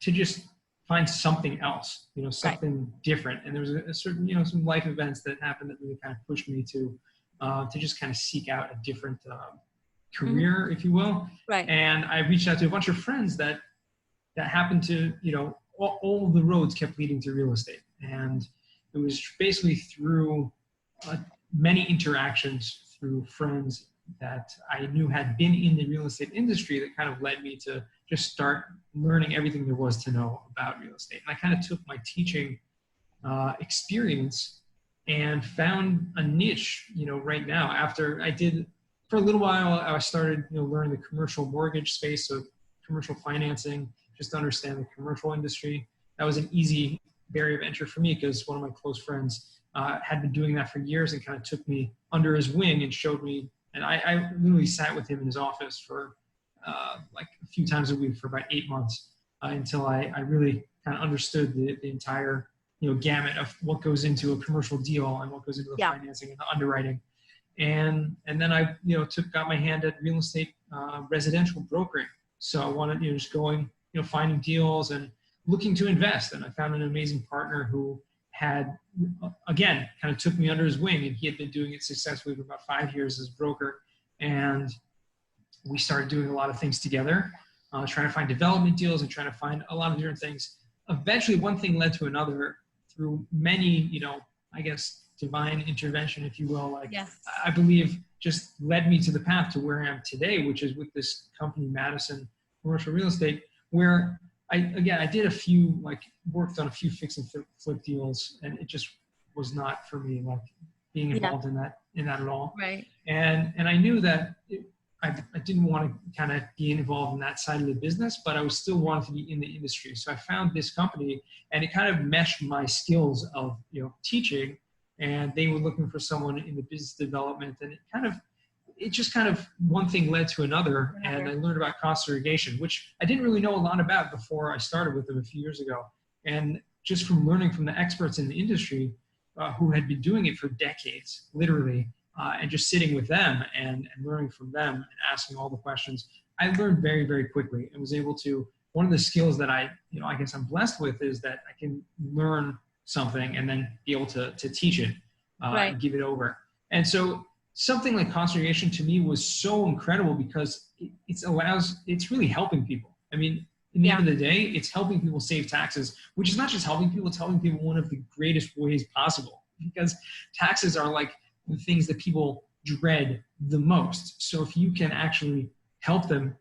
to just find something else, something different. And there was a certain, some life events that happened that really kind of pushed me to just kind of seek out a different career, if you will. And I reached out to a bunch of friends that happened to, all the roads kept leading to real estate. And it was basically through many interactions through friends that I knew had been in the real estate industry that kind of led me to just start learning everything there was to know about real estate. And I kind of took my teaching experience and found a niche, right now. After I did, for a little while, I started, learning the commercial mortgage space, so commercial financing, just to understand the commercial industry. That was an easy barrier of entry for me because one of my close friends had been doing that for years and kind of took me under his wing and showed me. And I literally sat with him in his office for like a few times a week for about 8 months until I really kind of understood the entire, gamut of what goes into a commercial deal and what goes into the financing and the underwriting. And then I, got my hand at real estate residential brokering. So I wanted, just going, finding deals and looking to invest. And I found an amazing partner who had, again, kind of took me under his wing, and he had been doing it successfully for about 5 years as a broker. And we started doing a lot of things together. trying to find development deals and trying to find a lot of different things. Eventually, one thing led to another through many, I guess, divine intervention, if you will. Like, Yes. I believe just led me to the path to where I am today, which is with this company, Madison Commercial Real Estate, where I did a few, worked on a few fix and flip deals, and it just was not for me, like being involved in that at all. Right. And I knew that I didn't want to kind of be involved in that side of the business, but I was still wanting to be in the industry. So I found this company, and it kind of meshed my skills of, teaching, and they were looking for someone in the business development, and it just kind of one thing led to another. And I learned about cost segregation, which I didn't really know a lot about before I started with them a few years ago. And just from learning from the experts in the industry who had been doing it for decades, literally, and just sitting with them and learning from them and asking all the questions, I learned very, very quickly and was able to, one of the skills that I guess I'm blessed with is that I can learn something and then be able to teach it and give it over. And so something like cost segregation to me was so incredible because it's really helping people. I mean, in the end of the day, it's helping people save taxes, which is not just helping people, it's helping people one of the greatest ways possible, because taxes are like the things that people dread the most. So if you can actually help them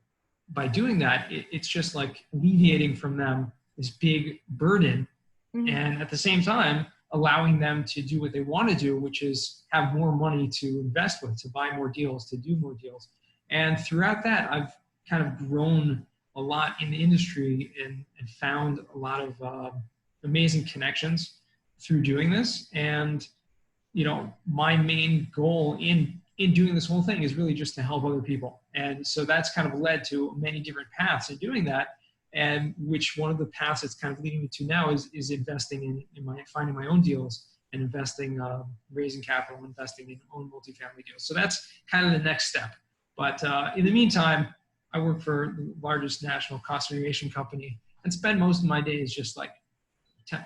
by doing that, it's just like alleviating from them this big burden, and at the same time, allowing them to do what they want to do, which is have more money to invest with, to buy more deals, to do more deals. And throughout that, I've kind of grown a lot in the industry and found a lot of amazing connections through doing this. And, my main goal in doing this whole thing is really just to help other people. And so that's kind of led to many different paths in doing that. And which one of the paths that's kind of leading me to now is investing in finding my own deals and investing, raising capital, investing in own multifamily deals. So that's kind of the next step. But in the meantime, I work for the largest national cost segregation company and spend most of my days just like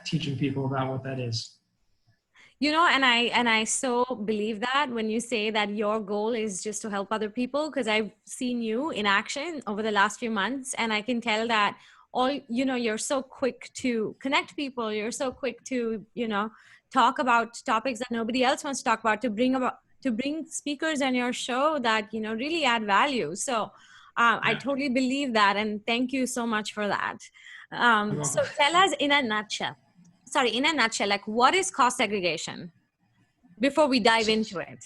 teaching people about what that is. And I so believe that when you say that your goal is just to help other people, because I've seen you in action over the last few months, and I can tell that you're so quick to connect people. You're so quick to, talk about topics that nobody else wants to talk about, to bring speakers on your show that, really add value. So I totally believe that. And thank you so much for that. So tell us in a nutshell, like what is cost segregation before we dive into it?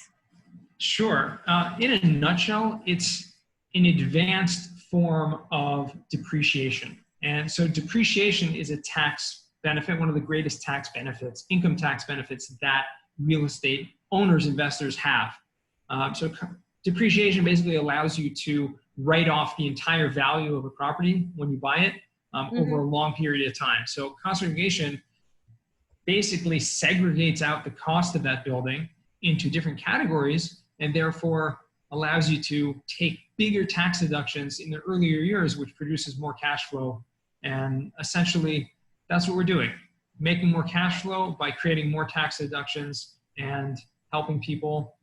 Sure. In a nutshell, it's an advanced form of depreciation. And so depreciation is a tax benefit, one of the greatest tax benefits, income tax benefits that real estate owners, investors have. So depreciation basically allows you to write off the entire value of a property when you buy it over a long period of time. So cost segregation basically segregates out the cost of that building into different categories and therefore allows you to take bigger tax deductions in the earlier years, which produces more cash flow. And essentially, that's what we're doing, making more cash flow by creating more tax deductions and helping people,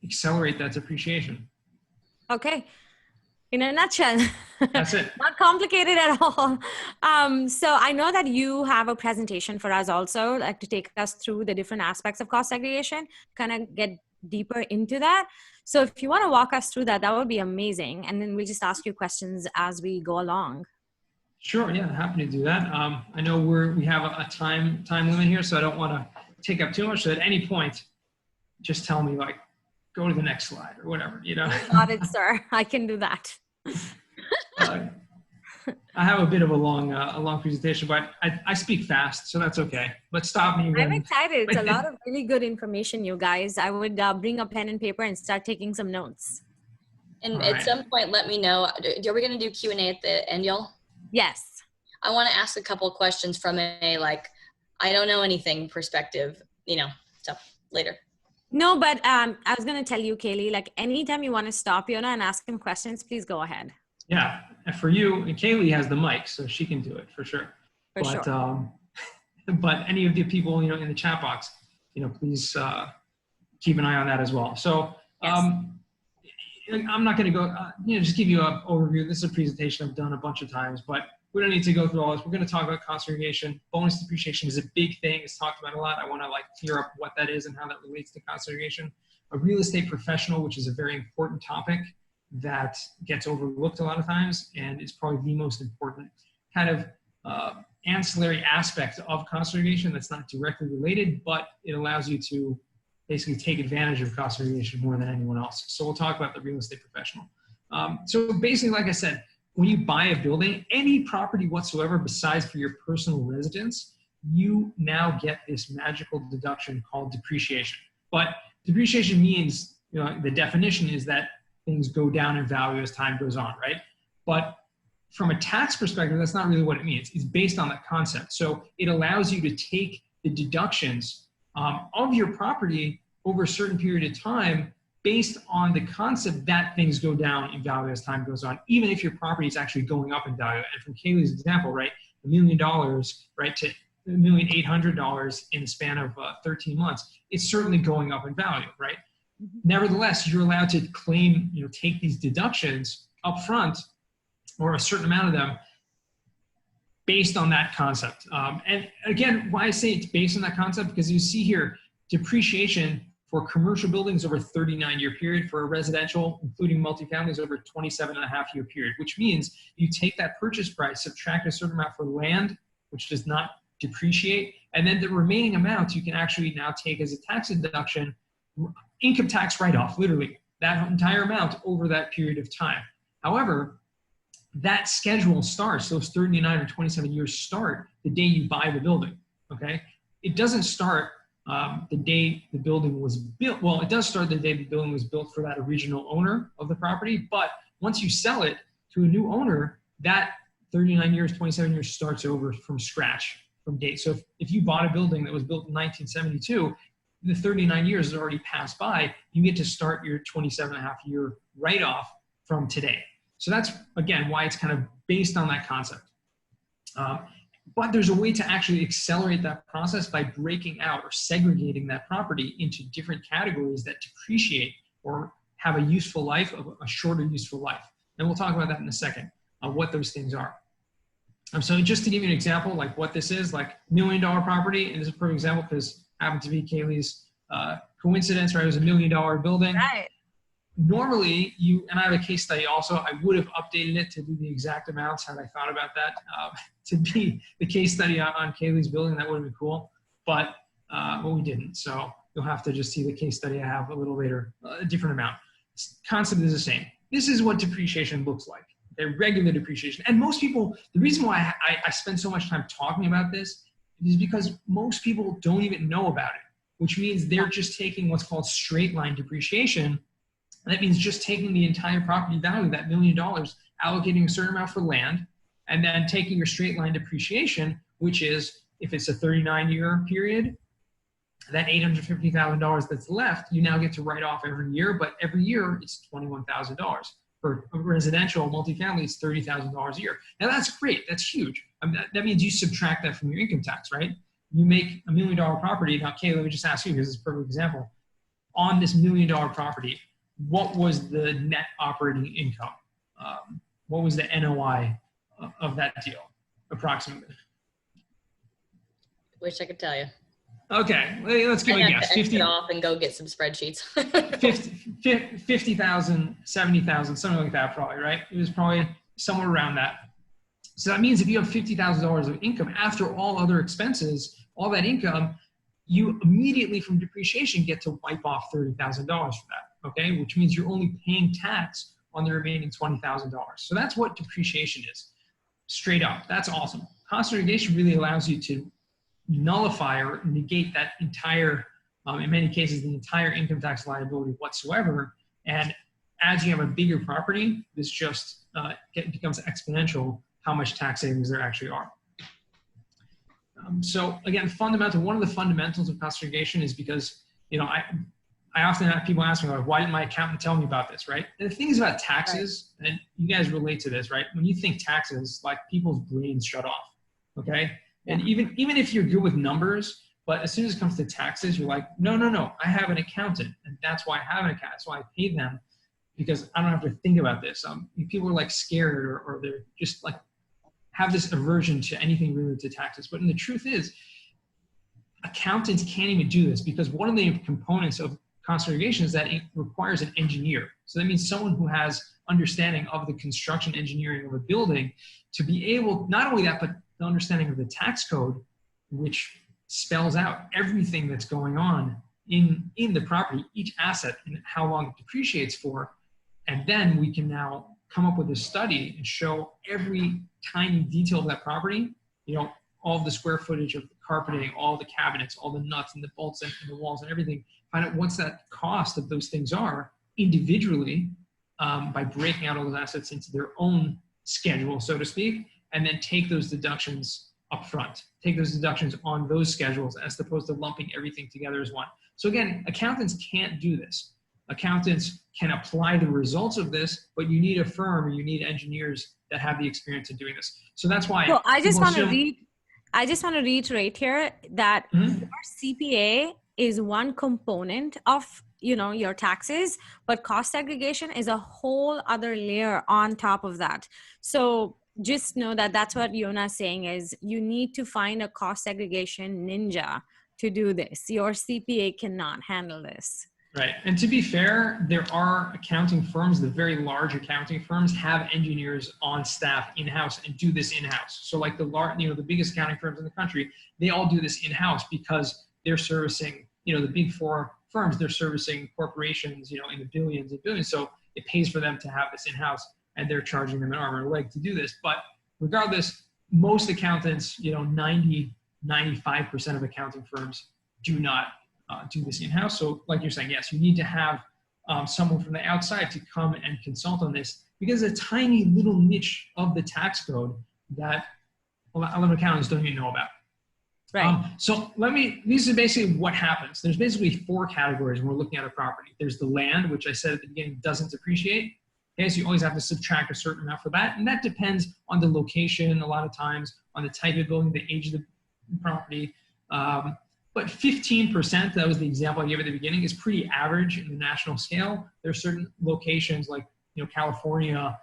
accelerate that depreciation. Okay. In a nutshell. That's it. Not complicated at all. So I know that you have a presentation for us also, like to take us through the different aspects of cost segregation, kind of get deeper into that. So if you want to walk us through that, that would be amazing. And then we'll just ask you questions as we go along. Sure. Yeah, happy to do that. I know we have a time limit here, so I don't want to take up too much. So at any point, just tell me go to the next slide or whatever, Got it, sir. I can do that. I have a bit of a long presentation, but I speak fast, so that's okay. But stop me when... I'm excited. It's a lot of really good information, you guys. I would bring a pen and paper and start taking some notes. And at some point, let me know. Are we going to do Q&A at the end, y'all? Yes. I want to ask a couple of questions from I don't know anything perspective, so later. No, but I was going to tell you, Kaylee, anytime you want to stop Yonah and ask him questions, please go ahead. Yeah, and for you, and Kaylee has the mic, so she can do it for sure. But any of the people, in the chat box, please keep an eye on that as well. So I'm not going to go, just give you an overview. This is a presentation I've done a bunch of times, but we don't need to go through all this. We're going to talk about cost segregation. Bonus depreciation is a big thing. It's talked about a lot. I want to clear up what that is and how that relates to cost segregation. A real estate professional, which is a very important topic that gets overlooked a lot of times, and is probably the most important kind of ancillary aspect of cost segregation that's not directly related, but it allows you to basically take advantage of cost segregation more than anyone else. So we'll talk about the real estate professional. So basically, like I said, when you buy a building, any property whatsoever besides for your personal residence, you now get this magical deduction called depreciation. But depreciation means, the definition is that things go down in value as time goes on, right? But from a tax perspective, that's not really what it means. It's based on that concept. So it allows you to take the deductions of your property over a certain period of time based on the concept that things go down in value as time goes on, even if your property is actually going up in value. And from Kaylee's example, right, $1 million, right, to $1,800,000 in the span of 13 months, it's certainly going up in value, right? Nevertheless, you're allowed to claim, take these deductions up front, or a certain amount of them, based on that concept. And again, why I say it's based on that concept, because you see here, depreciation for commercial buildings over a 39-year period, for a residential, including multifamilies, over a 27.5-year period, which means you take that purchase price, subtract a certain amount for land, which does not depreciate, and then the remaining amount you can actually now take as a tax deduction, income tax write-off, literally, that entire amount over that period of time. However, that schedule starts, those 39 or 27 years start the day you buy the building, okay? It doesn't start the day the building was built. Well, it does start the day the building was built for that original owner of the property, but once you sell it to a new owner, that 39 years, 27 years starts over from scratch, from date. So if you bought a building that was built in 1972, the 39 years has already passed by, you get to start your 27.5-year write-off from today. So that's, again, why it's kind of based on that concept. But there's a way to actually accelerate that process by breaking out or segregating that property into different categories that depreciate or have a useful life, a shorter useful life. And we'll talk about that in a second, what those things are. So just to give you an example, like what this is, like $1 million property, and this is a perfect example because it happened to be Kaylee's coincidence, right? It was a $1 million building. Right. Normally, and I have a case study also, I would have updated it to do the exact amounts had I thought about that. To be the case study on Kaylee's building, that would have been cool, but we didn't. So you'll have to just see the case study I have a little later, a different amount. Concept is the same. This is what depreciation looks like, okay? Regular depreciation. And most people, the reason why I spend so much time talking about this is because most people don't even know about it, which means they're just taking what's called straight line depreciation. That means just taking the entire property value, that $1 million, allocating a certain amount for land, and then taking your straight line depreciation, which is, if it's a 39-year period, that $850,000 that's left, you now get to write off every year, but every year it's $21,000. For a residential multifamily, it's $30,000 a year. Now that's great, that's huge. That means you subtract that from your income tax, right? You make a $1 million property. Now, Kaylee, let me just ask you, because it's a perfect example. On this $1 million property, what was the net operating income? What was the NOI of that deal, approximately? Wish I could tell you. Okay, let's give it a guess. 50 off and go get some spreadsheets. 50,000, 70,000, something like that, probably, right? It was probably somewhere around that. So that means if you have $50,000 of income after all other expenses, all that income, you immediately from depreciation get to wipe off $30,000 for that, okay? Which means you're only paying tax on the remaining $20,000. So that's what depreciation is, straight up. That's awesome. Cost segregation really allows you to nullify or negate that entire, in many cases, the entire income tax liability whatsoever. And as you have a bigger property, this just becomes exponential how much tax savings there actually are. So again, one of the fundamentals of cost segregation is because, I often have people ask me, like, why didn't my accountant tell me about this, right? And the thing is about taxes, right, and you guys relate to this, right? When you think taxes, like people's brains shut off, okay? And even if you're good with numbers, but as soon as it comes to taxes, you're like, no, I have an accountant, and that's why I have an accountant. That's why I pay them. because I don't have to think about this. People are like scared or they're just like have this aversion to anything related to taxes. But the truth is, accountants can't even do this because one of the components of cost segregation is that it requires an engineer. So that means someone who has understanding of the construction engineering of a building to be able, not only that, but the understanding of the tax code, which spells out everything that's going on in the property, each asset and how long it depreciates for. And then we can now come up with a study and show every tiny detail of that property, all of the square footage of the carpeting, all the cabinets, all the nuts and the bolts and the walls and everything, find out what's that cost of those things are individually by breaking out all those assets into their own schedule, so to speak, and then take those deductions up front. Take those deductions on those schedules as opposed to lumping everything together as one. So again, accountants can't do this. Accountants can apply the results of this, but you need a firm or you need engineers that have the experience of doing this. So that's why. So I just want to reiterate here that your CPA is one component of your taxes, but cost segregation is a whole other layer on top of that. So just know that that's what Yonah is saying is you need to find a cost segregation ninja to do this. Your CPA cannot handle this. Right. And to be fair, there are accounting firms, the very large accounting firms have engineers on staff in-house and do this in-house. So like the biggest accounting firms in the country, they all do this in-house because they're servicing, the big four firms, they're servicing corporations, in the billions and billions. So it pays for them to have this in-house and they're charging them an arm and a leg to do this. But regardless, most accountants, 90, 95% of accounting firms do not do this in-house. So like you're saying, yes, you need to have someone from the outside to come and consult on this because it's a tiny little niche of the tax code that a lot of accountants don't even know about. Right. So this is basically what happens. There's basically 4 categories when we're looking at a property. There's the land, which I said at the beginning doesn't depreciate. Okay, so you always have to subtract a certain amount for that. And that depends on the location, a lot of times, on the type of building, the age of the property. But 15%, that was the example I gave at the beginning, is pretty average in the national scale. There are certain locations like California,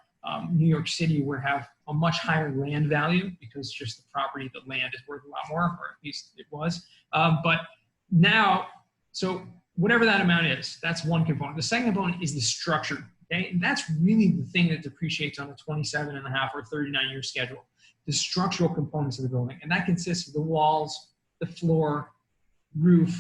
New York City, where have a much higher land value because just the property, the land is worth a lot more, or at least it was. But now, so whatever that amount is, that's one component. The second component is the structure. Okay, and that's really the thing that depreciates on a 27 and a half or 39-year schedule. The structural components of the building, and that consists of the walls, the floor, roof,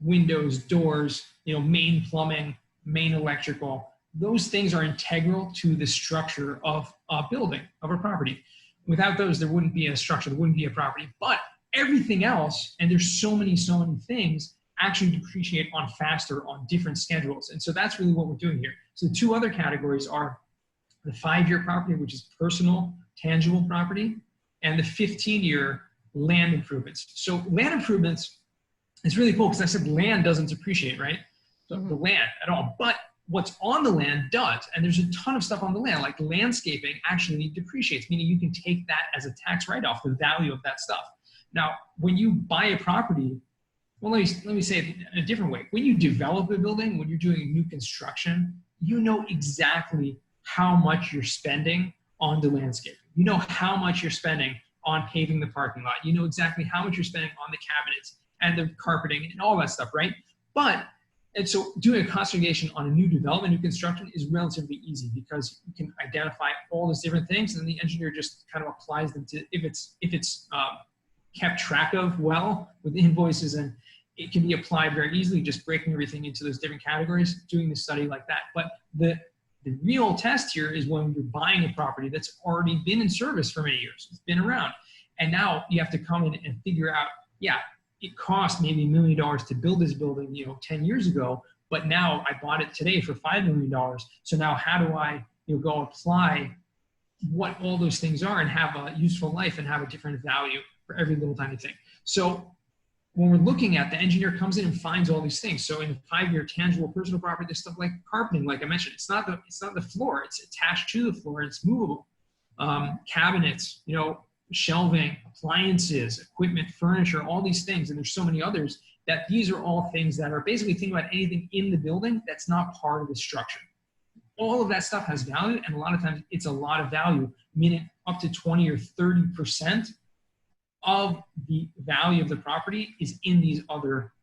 windows, doors, main plumbing, main electrical. Those things are integral to the structure of a building, of a property. Without those, there wouldn't be a structure, there wouldn't be a property. But everything else, and there's so many things, actually depreciate on faster on different schedules. And so that's really what we're doing here. So the 2 other categories are the 5-year property, which is personal, tangible property, and the 15-year land improvements. So land improvements, it's really cool because I said land doesn't depreciate, right? So the land at all, but what's on the land does. And there's a ton of stuff on the land, like landscaping actually depreciates, meaning you can take that as a tax write-off, the value of that stuff. Now, when you buy a property, well, let me say it in a different way. When you develop a building, when you're doing new construction, you know exactly how much you're spending on the landscaping. You know how much you're spending on paving the parking lot. You know exactly how much you're spending on the cabinets and the carpeting and all that stuff, right? And so doing a cost segregation on a new development, new construction is relatively easy because you can identify all those different things and the engineer just kind of applies them to, if it's kept track of well with invoices, and it can be applied very easily, just breaking everything into those different categories, doing the study like that. But the real test here is when you're buying a property that's already been in service for many years, it's been around. And now you have to come in and figure out, yeah, it cost maybe $1 million to build this building, 10 years ago, but now I bought it today for $5 million. So now how do I go apply what all those things are and have a useful life and have a different value for every little tiny thing? So when we're looking at, the engineer comes in and finds all these things. So in the 5-year tangible personal property, there's stuff like carpeting, like I mentioned. It's not the floor, it's attached to the floor and it's movable. Cabinets, shelving, appliances, equipment, furniture, all these things, and there's so many others, that these are all things that are basically, think about anything in the building that's not part of the structure. all of that stuff has value, and a lot of times it's a lot of value, meaning up to 20 or 30% of the value of the property is in these other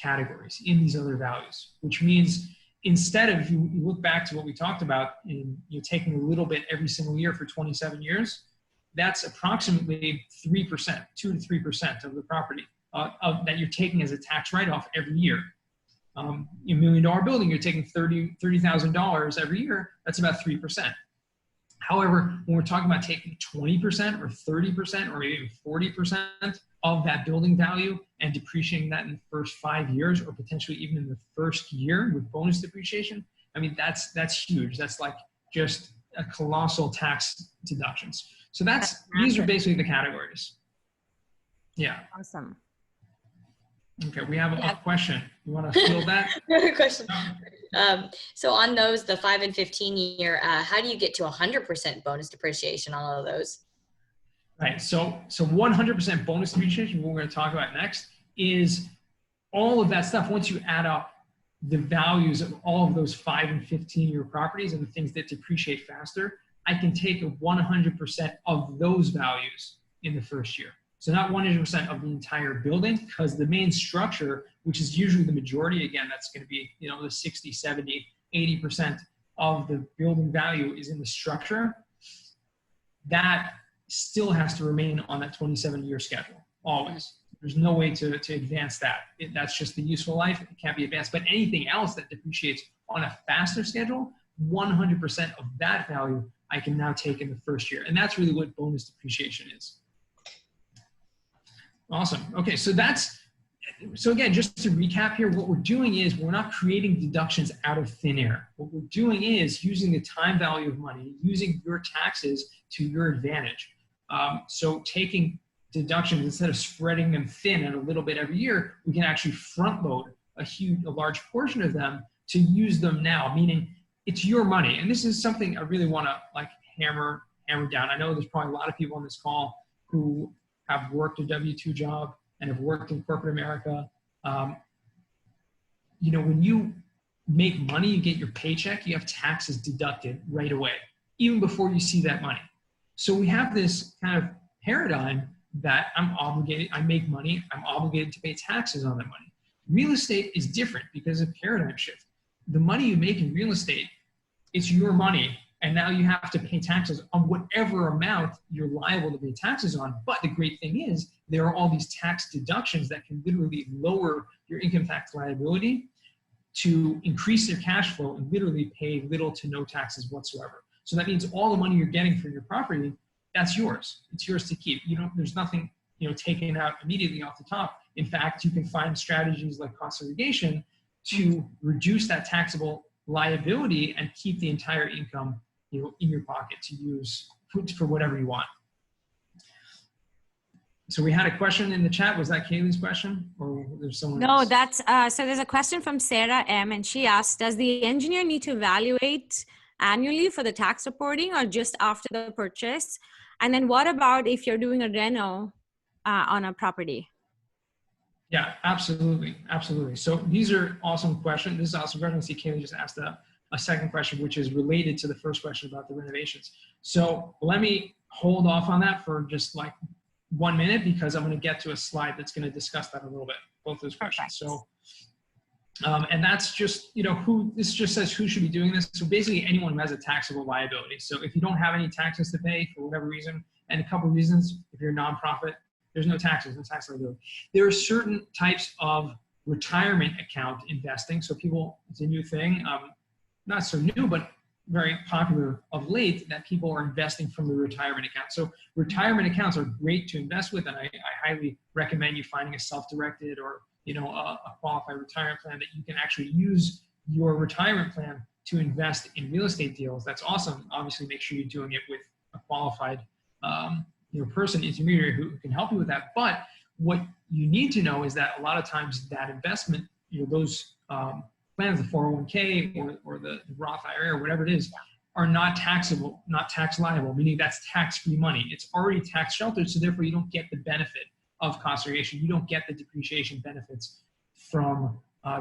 categories, in these other values, which means instead of, if you look back to what we talked about in taking a little bit every single year for 27 years, that's approximately 3%, 2 to 3% of the property that you're taking as a tax write-off every year. A $1 million building, you're taking $30,000 every year, that's about 3%. However, when we're talking about taking 20% or 30% or even 40% of that building value and depreciating that in the first 5 years, or potentially even in the first year with bonus depreciation, I mean, that's huge. That's like just a colossal tax deductions. So these are basically the categories. Yeah. Awesome. Okay, we have a question. You want to field that? Question. So on those, the 5 and 15 year, how do you get to 100% bonus depreciation on all of those? Right. So 100% bonus depreciation, what we're going to talk about next, is all of that stuff. Once you add up the values of all of those 5 and 15 year properties and the things that depreciate faster, I can take 100% of those values in the first year. So not 100% of the entire building, because the main structure, which is usually the majority, again, that's going to be, the 60, 70, 80% of the building value is in the structure. That still has to remain on that 27-year schedule, always. There's no way to advance that. That's just the useful life. It can't be advanced. But anything else that depreciates on a faster schedule, 100% of that value I can now take in the first year. And that's really what bonus depreciation is. Awesome. Okay, so again, just to recap here, what we're doing is we're not creating deductions out of thin air. What we're doing is using the time value of money, using your taxes to your advantage. So taking deductions, instead of spreading them thin and a little bit every year, we can actually front load a large portion of them to use them now, meaning it's your money. And this is something I really want to hammer down. I know there's probably a lot of people on this call who have worked a W-2 job and have worked in corporate America. When you make money, you get your paycheck, you have taxes deducted right away, even before you see that money. So we have this kind of paradigm that I'm obligated, I make money, I'm obligated to pay taxes on that money. Real estate is different because of paradigm shift. The money you make in real estate, it's your money, and now you have to pay taxes on whatever amount you're liable to pay taxes on. But the great thing is there are all these tax deductions that can literally lower your income tax liability to increase your cash flow and literally pay little to no taxes whatsoever. So that means all the money you're getting for your property, that's yours. It's yours to keep. There's nothing, taken out immediately off the top. In fact, you can find strategies like cost segregation to reduce that taxable liability and keep the entire income in your pocket to use for whatever you want. So we had a question in the chat. Was that Kaylee's question, or there's someone else? No, that's so there's a question from Sarah M, and she asked, does the engineer need to evaluate annually for the tax reporting or just after the purchase? And then what about if you're doing a reno on a property? Yeah, absolutely. So these are awesome questions. This is awesome question. I see Kaylee just asked a second question, which is related to the first question about the renovations. So let me hold off on that for just 1 minute, because I'm going to get to a slide that's going to discuss that a little bit, both those questions. Perfect. So, and that's just, this just says who should be doing this. So basically anyone who has a taxable liability. So if you don't have any taxes to pay for whatever reason, and a couple of reasons, if you're a nonprofit, there's no taxes, no tax liability. There are certain types of retirement account investing. So people, it's a new thing, not so new, but very popular of late, that people are investing from the retirement account. So retirement accounts are great to invest with, and I highly recommend you finding a self-directed or a qualified retirement plan that you can actually use your retirement plan to invest in real estate deals. That's awesome. Obviously, make sure you're doing it with a qualified person, intermediary, who can help you with that. But what you need to know is that a lot of times that investment, those plans, the 401k or the Roth IRA or whatever it is, are not taxable, not tax liable, meaning that's tax-free money. It's already tax sheltered, so therefore you don't get the benefit of cost segregation. You don't get the depreciation benefits from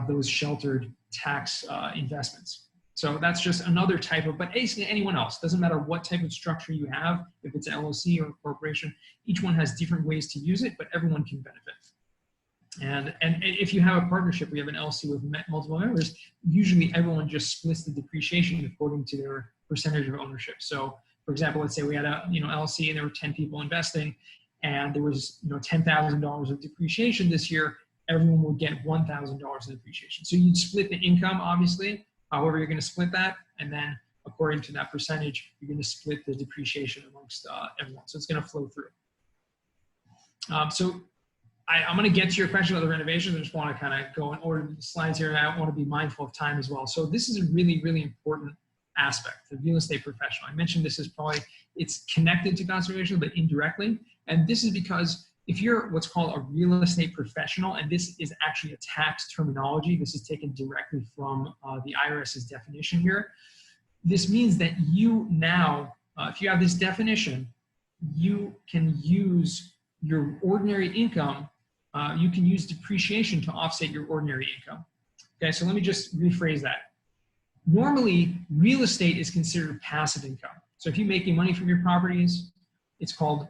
those sheltered tax investments. So that's just another type of, but basically anyone else, doesn't matter what type of structure you have, if it's LLC or a corporation, each one has different ways to use it, but everyone can benefit. And if you have a partnership, we have an LLC with multiple members, usually everyone just splits the depreciation according to their percentage of ownership. So for example, let's say we had a LLC and there were 10 people investing and there was $10,000 of depreciation this year, everyone would get $1,000 in depreciation. So you'd split the income, obviously, however you're going to split that, and then according to that percentage, you're going to split the depreciation amongst everyone. So it's going to flow through. So I'm going to get to your question about the renovations. I just want to kind of go in order of the slides here, and I want to be mindful of time as well. So this is a really, really important aspect, the real estate professional. I mentioned this is probably, it's connected to conservation, but indirectly. And this is because if you're what's called a real estate professional, and this is actually a tax terminology, this is taken directly from the IRS's definition here. This means that you now, if you have this definition, you can use your ordinary income, you can use depreciation to offset your ordinary income. Okay, so let me just rephrase that. Normally, real estate is considered passive income. So if you're making money from your properties, it's called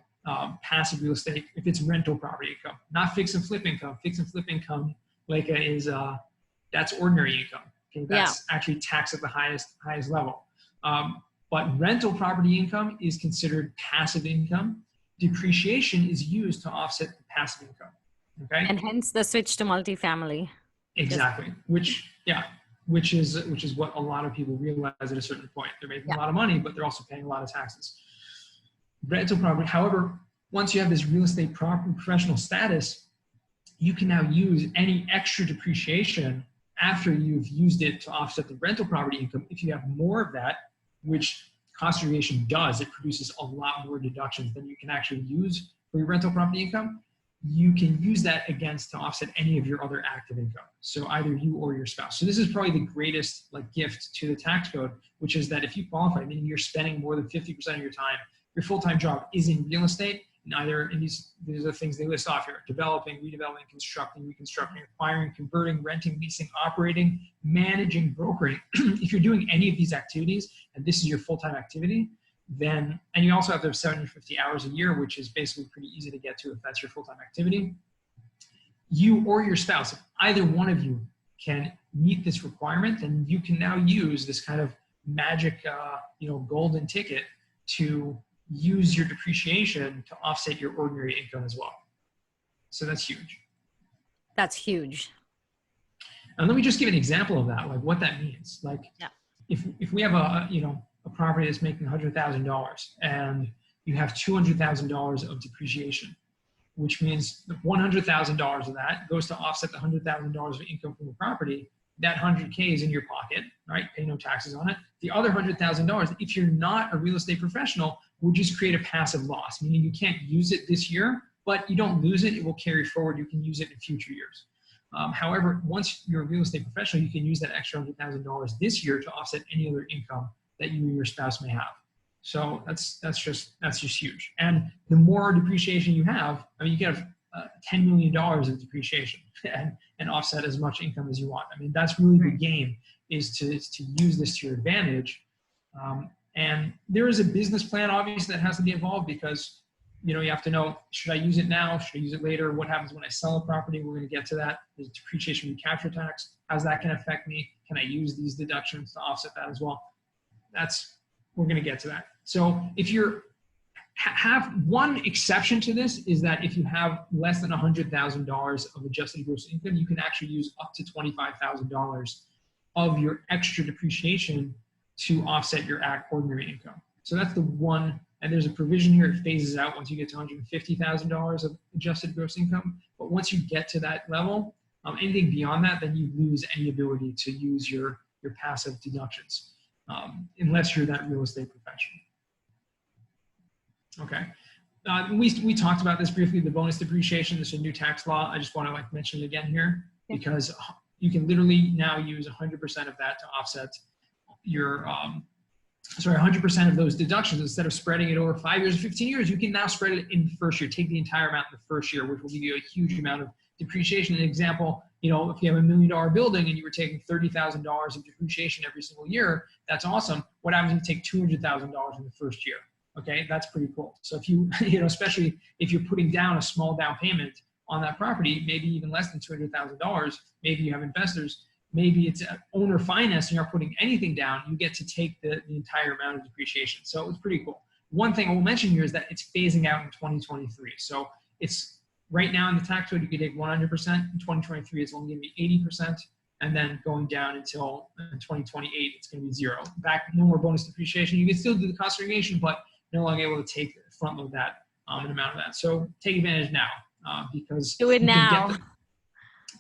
passive real estate. If it's rental property income, not fix and flip income. Fix and flip income, Leka, is that's ordinary income. Okay, that's actually taxed at the highest level. But rental property income is considered passive income. Depreciation is used to offset the passive income. Okay, and hence the switch to multifamily. Exactly, which is what a lot of people realize at a certain point. They're making a lot of money, but they're also paying a lot of taxes. Rental property, however, once you have this real estate professional status, you can now use any extra depreciation after you've used it to offset the rental property income. If you have more of that, which conservation does, it produces a lot more deductions than you can actually use for your rental property income. You can use that against to offset any of your other active income. So either you or your spouse. So this is probably the greatest gift to the tax code, which is that if you qualify, meaning you're spending more than 50% of your time, your full-time job is in real estate, and either in these are the things they list off here: developing, redeveloping, constructing, reconstructing, acquiring, converting, renting, leasing, operating, managing, brokering. If you're doing any of these activities and this is your full-time activity, then, and you also have those 750 hours a year, which is basically pretty easy to get to if that's your full-time activity. You or your spouse, if either one of you can meet this requirement, then you can now use this kind of magic, golden ticket to use your depreciation to offset your ordinary income as well. So that's huge. That's huge. And let me just give an example of that, what that means. If we have a property that's making $100,000 and you have $200,000 of depreciation, which means $100,000 of that goes to offset the $100,000 of income from the property. That $100K is in your pocket, right? Pay no taxes on it. The other $100,000, if you're not a real estate professional, would just create a passive loss, meaning you can't use it this year, but you don't lose it. It will carry forward. You can use it in future years. However, once you're a real estate professional, you can use that extra $100,000 this year to offset any other income that you and your spouse may have. So that's just huge. And the more depreciation you have, you can have $10 million of depreciation and offset as much income as you want. That's really the game, is to use this to your advantage. And there is a business plan, obviously, that has to be involved, because you have to know, should I use it now? Should I use it later? What happens when I sell a property? We're going to get to that. There's depreciation recapture tax. How's that going to affect me? Can I use these deductions to offset that as well? We're going to get to that. So if you have one exception to this, is that if you have less than $100,000 of adjusted gross income, you can actually use up to $25,000 of your extra depreciation to offset your ordinary income. So that's the one, and there's a provision here, it phases out once you get to $150,000 of adjusted gross income. But once you get to that level, anything beyond that, then you lose any ability to use your passive deductions, unless you're that real estate professional. Okay. We talked about this briefly, the bonus depreciation. This is a new tax law. I just want to mention it again here, because you can literally now use 100% of that to offset your 100% of those deductions. Instead of spreading it over 5 years or 15 years, you can now spread it in the first year. Take the entire amount in the first year, which will give you a huge amount of depreciation. An example, you know, if you have $1 million building and you were taking $30,000 of depreciation every single year, that's awesome. What happens if you take $200,000 in the first year? Okay, that's pretty cool. So if you, you know, especially if you're putting down a small down payment on that property, maybe even less than $200,000, maybe you have investors, maybe it's owner finance and you're not putting anything down, you get to take the entire amount of depreciation. So it's pretty cool. One thing I will mention here is that it's phasing out in 2023. So it's right now in the tax code, you can take 100%. In 2023, it's only going to be 80%. And then going down until 2028, it's going to be 0. Back, no more bonus depreciation. You can still do the cost segregation, but no longer able to take front load that an amount of that. So take advantage now because do it now.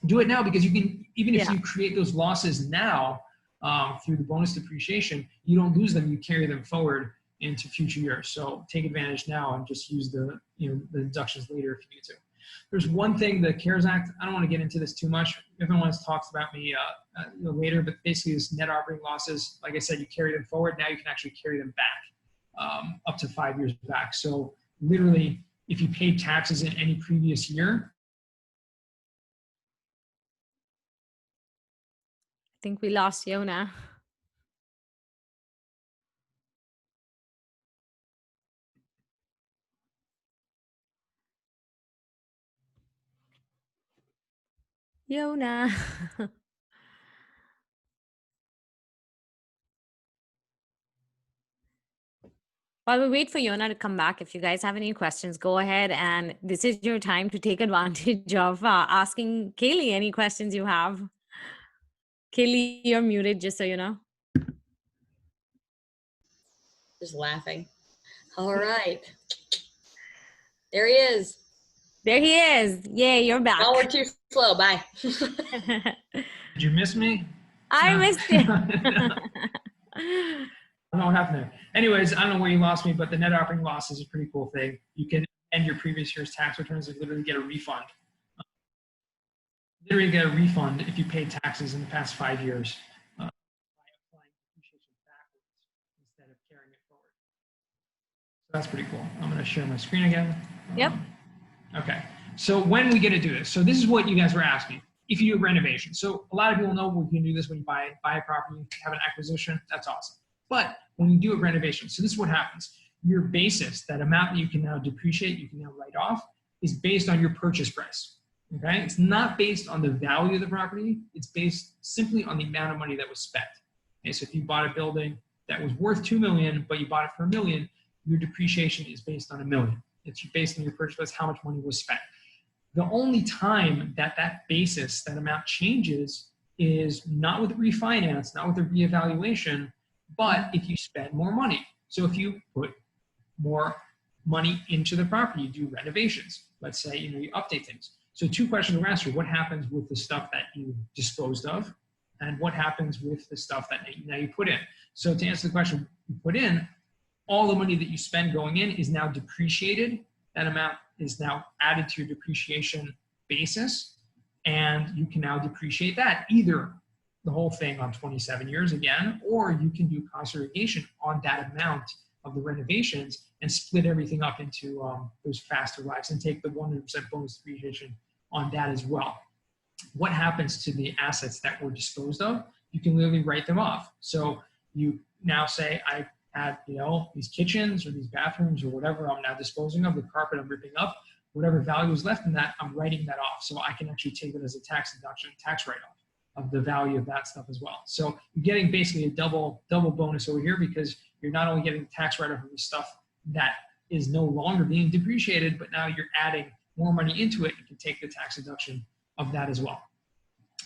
Do it now because you can, even if you create those losses now through the bonus depreciation, you don't lose them. You carry them forward into future years. So take advantage now and just use the, you know, the deductions later if you need to. There's one thing, the CARES Act, I don't want to get into this too much. Everyone talks about me later, but basically this net operating losses, like I said, you carry them forward. Now you can actually carry them back up to 5 years back. So literally, if you paid taxes in any previous year. I think we lost Yonah. Yonah. While we wait for Yonah to come back, if you guys have any questions, go ahead, and this is your time to take advantage of asking Kaylee any questions you have. Kaylee, you're muted, just so you know. Just laughing. All right. There he is. There he is. Yay, you're back. Oh, we're too slow. Bye. Did you miss me? I missed you. I don't know what happened there. Anyways, I don't know where you lost me, but the net operating loss is a pretty cool thing. You can end your previous year's tax returns and literally get a refund. Literally get a refund if you paid taxes in the past 5 years by applying depreciation backwards instead of carrying it forward. So that's pretty cool. I'm going to share my screen again. Yep. Okay. So when we get to do this, so this is what you guys were asking. If you do renovation, so a lot of people know we can do this when you buy a property, have an acquisition. That's awesome. But when you do a renovation, so this is what happens. Your basis, that amount that you can now depreciate, you can now write off, is based on your purchase price. Okay? It's not based on the value of the property. It's based simply on the amount of money that was spent. Okay? So if you bought a building that was worth $2 million, but you bought it for $1 million, your depreciation is based on $1 million. It's based on your purchase price, how much money was spent. The only time that basis, that amount changes is not with the refinance, not with the reevaluation, but if you spend more money. So if you put more money into the property, you do renovations. Let's say, you know, you update things. So 2 questions were asked here. What happens with the stuff that you disposed of? And what happens with the stuff that now you put in? So to answer the question you put in, all the money that you spend going in is now depreciated. That amount is now added to your depreciation basis. And you can now depreciate that either the whole thing on 27 years again, or you can do cost segregation on that amount of the renovations and split everything up into those faster lives and take the 100% bonus depreciation on that as well. What happens to the assets that were disposed of? You can literally write them off. So you now say, I had, you know, these kitchens or these bathrooms or whatever I'm now disposing of, the carpet I'm ripping up, whatever value is left in that, I'm writing that off. So I can actually take it as a tax deduction, tax write-off of the value of that stuff as well. So you're getting basically a double bonus over here because you're not only getting the tax write-off of the stuff that is no longer being depreciated, but now you're adding more money into it. You can take the tax deduction of that as well.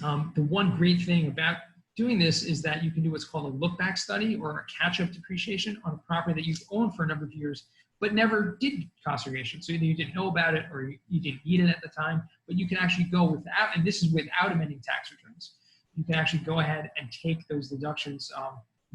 The one great thing about doing this is that you can do what's called a look-back study or a catch-up depreciation on a property that you've owned for a number of years, but never did cost segregation. So either you didn't know about it or you didn't need it at the time, but you can actually go without, and this is without amending tax returns. You can actually go ahead and take those deductions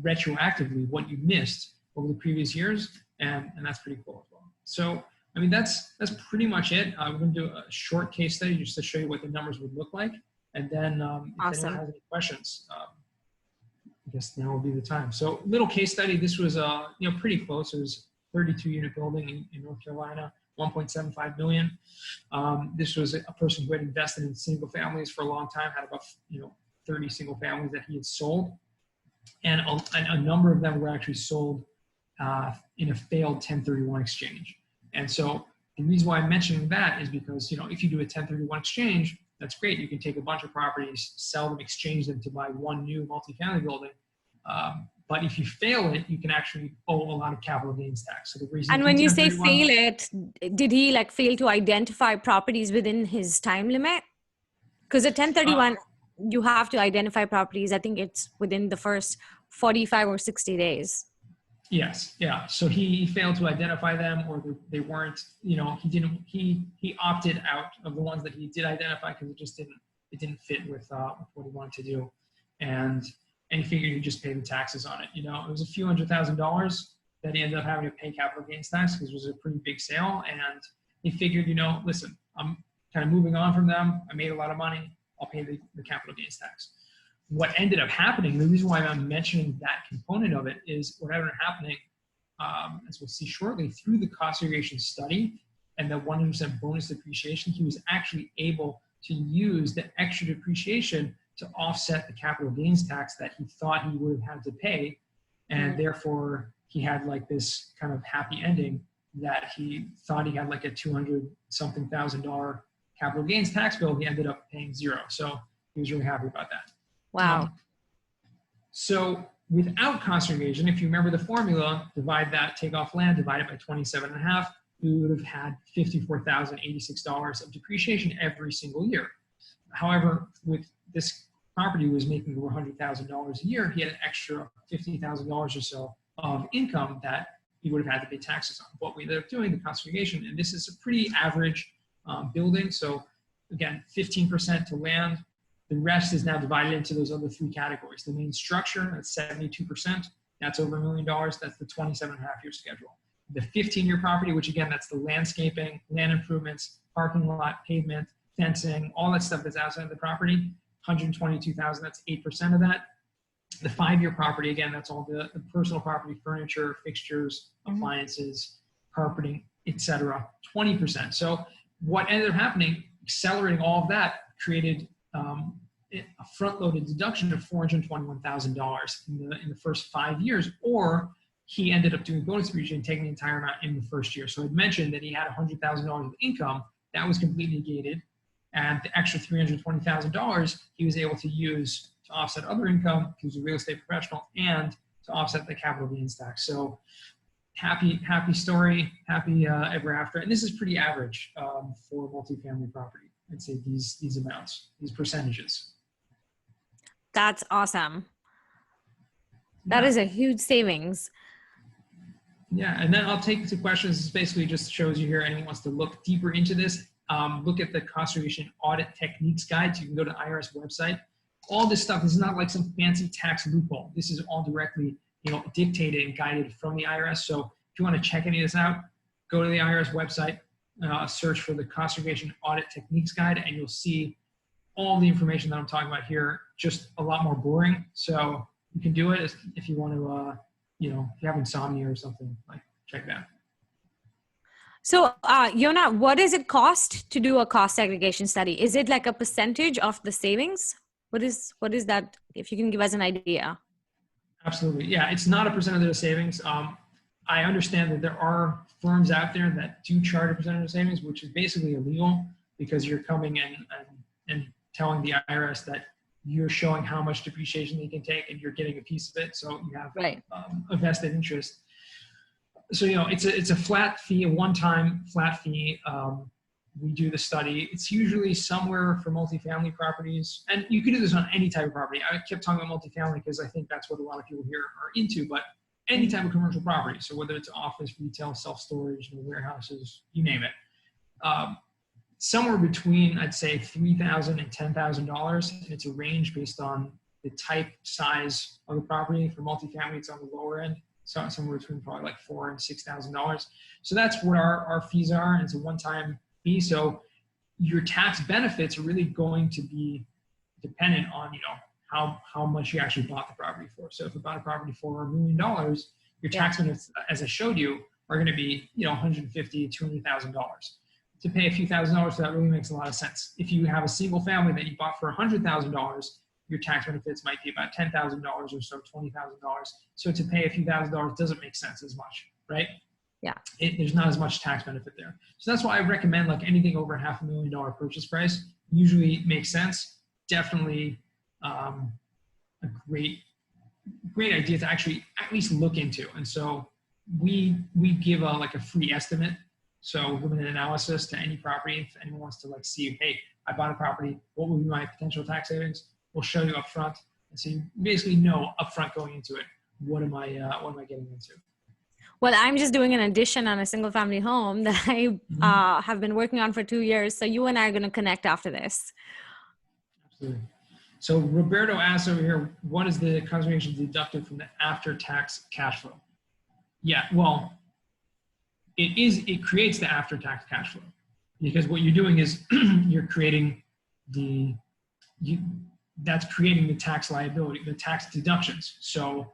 retroactively, what you missed over the previous years, and that's pretty cool as well. So, I mean, that's pretty much it. We're going to do a short case study just to show you what the numbers would look like. And then if anyone has any questions, I guess now will be the time. So little case study. This was, you know, pretty close. It was 32-unit building in North Carolina. 1.75 million. This was a person who had invested in single families for a long time, had about 30 single families that he had sold, and a number of them were actually sold in a failed 1031 exchange. And so the reason why I'm mentioning that is because, if you do a 1031 exchange, that's great. You can take a bunch of properties, sell them, exchange them to buy one new multifamily building. But if you fail it, you can actually owe a lot of capital gains tax. So the reason. And when you say fail it, did he fail to identify properties within his time limit? Because at 1031, you have to identify properties. I think it's within the first 45 or 60 days. Yes. Yeah. So he failed to identify them, or they weren't, he opted out of the ones that he did identify because it didn't fit with what he wanted to do. And he figured he'd just pay the taxes on it. It was a few $100,000 that he ended up having to pay capital gains tax because it was a pretty big sale. And he figured, listen, I'm kind of moving on from them. I made a lot of money. I'll pay the capital gains tax. What ended up happening, the reason why I'm mentioning that component of it is what ended up happening, as we'll see shortly, through the cost segregation study and the 100% bonus depreciation, he was actually able to use the extra depreciation to offset the capital gains tax that he thought he would have had to pay. And therefore, he had this kind of happy ending that he thought he had a $200-something thousand capital gains tax bill. He ended up paying zero. So he was really happy about that. Wow. So without cost segregation, if you remember the formula, divide that, take off land, divide it by 27.5, we would have had $54,086 of depreciation every single year. However, with this property was making over $100,000 a year, he had an extra $50,000 or so of income that he would have had to pay taxes on. What we ended up doing, the cost segregation, and this is a pretty average building. So again, 15% to land. The rest is now divided into those other three categories. The main structure, that's 72%. That's over $1 million. That's the 27.5-year schedule. The 15-year property, which again, that's the landscaping, land improvements, parking lot, pavement, fencing, all that stuff that's outside the property, $122,000, that's 8% of that. The 5-year property, again, that's all the personal property, furniture, fixtures, appliances, carpeting, etc., 20%. So what ended up happening, accelerating all of that, created a front-loaded deduction of $421,000 in the first 5 years, or he ended up doing bonus depreciation, taking the entire amount in the first year. So I mentioned that he had $100,000 of income that was completely negated, and the extra $320,000 he was able to use to offset other income. He was a real estate professional, and to offset the capital gains tax. So happy story, happy ever after. And this is pretty average for multifamily property. I'd say these amounts, these percentages. That's awesome. That is a huge savings. Yeah, and then I'll take to questions. This basically just shows you here, anyone wants to look deeper into this, look at the cost segregation audit techniques guide. So you can go to the IRS website. All this stuff is not like some fancy tax loophole. This is all directly, dictated and guided from the IRS. So if you want to check any of this out, go to the IRS website, search for the cost segregation audit techniques guide, and you'll see all the information that I'm talking about here, just a lot more boring. So you can do it if you want to, if you have insomnia or something, check that. So, Yonah, what does it cost to do a cost segregation study? Is it like a percentage of the savings? What is that? If you can give us an idea. Absolutely. Yeah, it's not a percentage of the savings. I understand that there are firms out there that do charge a percentage of savings, which is basically illegal because you're coming in and telling the IRS that you're showing how much depreciation they can take and you're getting a piece of it. So you have a vested interest. So, it's a flat fee, a one-time flat fee. We do the study. It's usually somewhere for multifamily properties, and you can do this on any type of property. I kept talking about multifamily because I think that's what a lot of people here are into, but any type of commercial property. So whether it's office, retail, self-storage, warehouses, you name it. Somewhere between, I'd say, $3,000 and $10,000. And it's a range based on the type, size of the property. For multifamily, it's on the lower end. So somewhere between probably $4,000 and $6,000. So that's what our fees are. And it's a one-time fee. So your tax benefits are really going to be dependent on, how much you actually bought the property for. So if you bought a property for $1 million, your tax benefits, as I showed you, are going to be, $150,000, $200,000. To pay a few $1,000s for that really makes a lot of sense. If you have a single family that you bought for $100,000, your tax benefits might be about $10,000 or so, $20,000. So to pay a few $1,000s doesn't make sense as much, right? Yeah. There's not as much tax benefit there. So that's why I recommend like anything over $500,000 purchase price usually makes sense. Definitely a great idea to actually at least look into. And so we give a free estimate. So with an analysis to any property, if anyone wants to like see, hey, I bought a property, what will be my potential tax savings? We'll show you up front. And so you basically know upfront going into it, what am I getting into? Well, I'm just doing an addition on a single family home that I have been working on for 2 years. So you and I are going to connect after this. Absolutely. So Roberto asks over here, what is the contribution deducted from the after-tax cash flow? Yeah, well, it creates the after-tax cash flow, because what you're doing is you're creating that's creating the tax liability, the tax deductions. So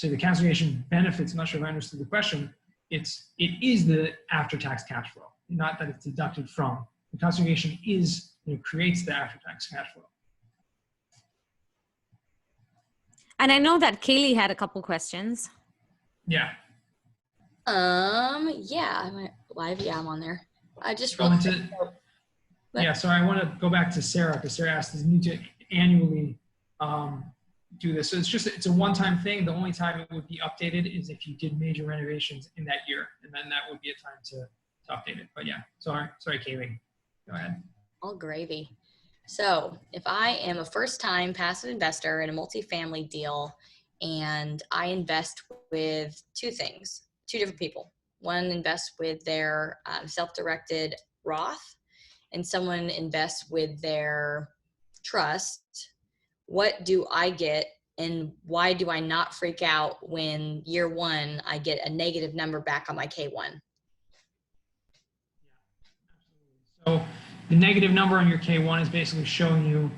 the conservation benefits, I'm not sure if I understood the question, it is the after-tax cash flow, not that it's deducted from. The conservation creates the after-tax cash flow. And I know that Kaylee had a couple questions. Yeah. Yeah, I'm live. Yeah, I'm on there. I just so I want to go back to Sarah, because Sarah asked, does it need to annually do this? So it's a one-time thing. The only time it would be updated is if you did major renovations in that year, and then that would be a time to update it. But yeah, sorry, Kaylee, go ahead. All gravy. So if I am a first-time passive investor in a multifamily deal, and I invest with two different people. One invests with their self-directed Roth, and someone invests with their trust. What do I get, and why do I not freak out when year one I get a negative number back on my K1? So the negative number on your K1 is basically showing you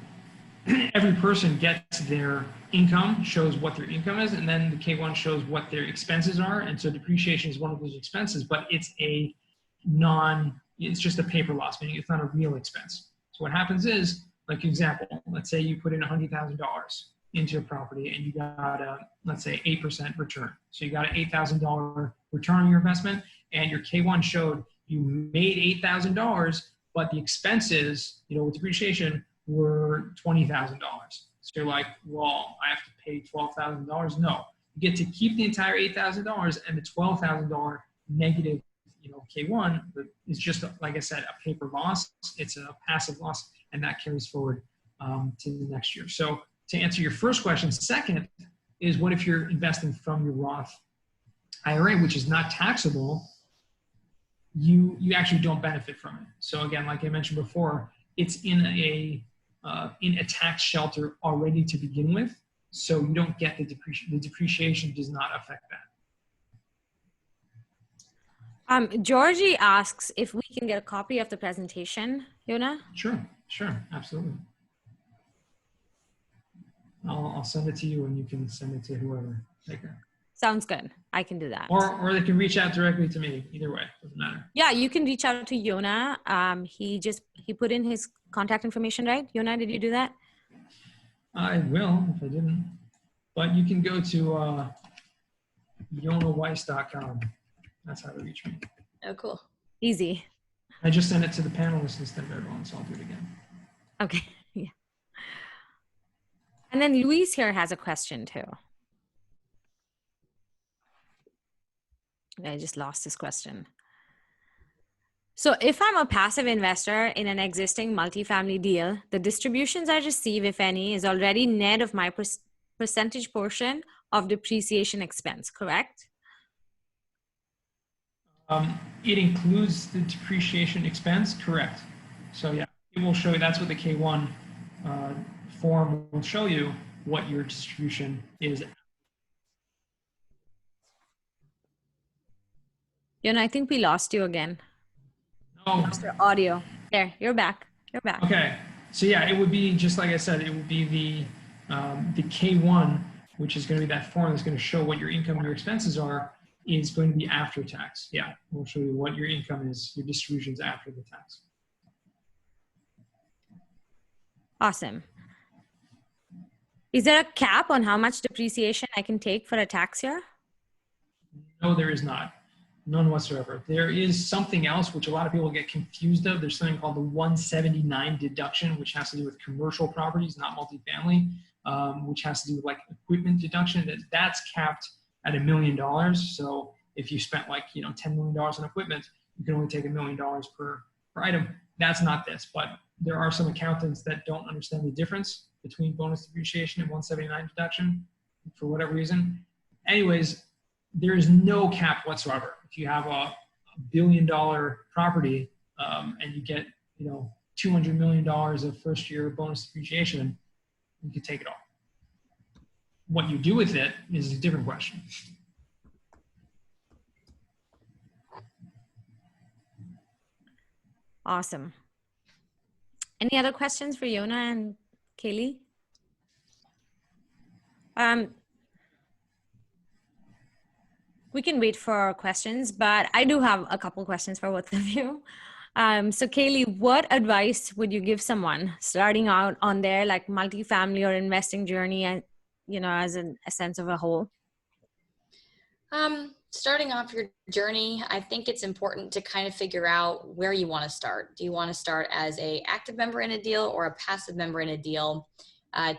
every person gets their income, shows what their income is, and then the K1 shows what their expenses are. And so depreciation is one of those expenses, but it's just a paper loss, meaning it's not a real expense. So what happens is, like example, let's say you put in $100,000 into a property and you got let's say 8% return. So you got an $8,000 return on your investment, and your K1 showed you made $8,000, but the expenses, with depreciation, were $20,000. So you're like, well, I have to pay $12,000. No, you get to keep the entire $8,000, and the $12,000 negative, K1 is just, like I said, a paper loss. It's a passive loss, and that carries forward to the next year. So to answer your first question, second is, what if you're investing from your Roth IRA, which is not taxable? You actually don't benefit from it. So again, like I mentioned before, it's in a tax shelter already to begin with, so you don't get the depreciation. The depreciation does not affect that. Georgie asks if we can get a copy of the presentation, Yonah? Sure, absolutely. I'll send it to you, and you can send it to whoever. Leka. Sounds good. I can do that. Or they can reach out directly to me. Either way, doesn't matter. Yeah, you can reach out to Yonah. He put in his contact information, right? Yonah, did you do that? I will if I didn't. But you can go to YonahWeiss.com. That's how to reach me. Oh, cool. Easy. I just sent it to the panelists instead of everyone, so I'll do it again. Okay. Yeah. And then Luis here has a question too. I just lost his question. So if I'm a passive investor in an existing multifamily deal, the distributions I receive, if any, is already net of my percentage portion of depreciation expense, correct? It includes the depreciation expense, correct. So yeah, it will show you, that's what the K1 form will show you, what your distribution is. Yonah, I think we lost you again. No. Lost your audio. There, you're back. You're back. Okay. So yeah, it would be, just like I said, it would be the K1, which is going to be that form that's going to show what your income and your expenses are. is going to be after tax. Yeah, we'll show you what your income is, your distributions after the tax. Awesome. Is there a cap on how much depreciation I can take for a tax year? No, there is not. None whatsoever. There is something else which a lot of people get confused of. There's something called the 179 deduction, which has to do with commercial properties, not multifamily, which has to do with like equipment deduction. That's capped at $1 million. So if you spent like, $10 million on equipment, you can only take $1 million per item. That's not this, but there are some accountants that don't understand the difference between bonus depreciation and 179 deduction for whatever reason. Anyways, there is no cap whatsoever. If you have a $1 billion property and you get, $200 million of first year bonus depreciation, you can take it all. What you do with it is a different question. Awesome. Any other questions for Yonah and Kaylee? We can wait for questions, but I do have a couple questions for both of you. So Kaylee, what advice would you give someone starting out on their like multifamily or investing journey, and as a sense of a whole? Starting off your journey, I think it's important to kind of figure out where you want to start. Do you want to start as an active member in a deal or a passive member in a deal?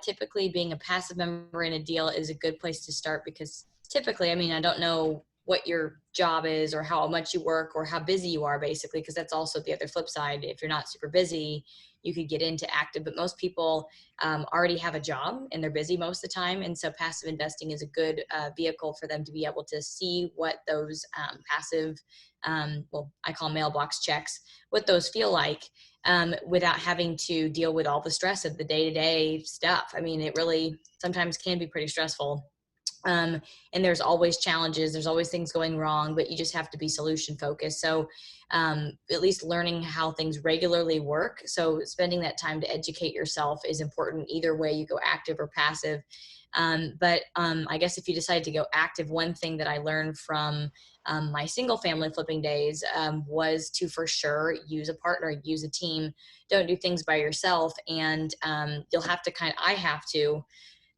Typically, being a passive member in a deal is a good place to start because typically, I don't know what your job is or how much you work or how busy you are basically, because that's also the other flip side. If you're not super busy, you could get into active, but most people already have a job and they're busy most of the time. And so passive investing is a good vehicle for them to be able to see what those passive, I call mailbox checks, what those feel like without having to deal with all the stress of the day-to-day stuff. It really sometimes can be pretty stressful. And there's always challenges, there's always things going wrong, but you just have to be solution focused. So at least learning how things regularly work. So spending that time to educate yourself is important either way you go active or passive. But I guess if you decide to go active, one thing that I learned from my single family flipping days was to for sure use a partner, use a team, don't do things by yourself. And you'll have to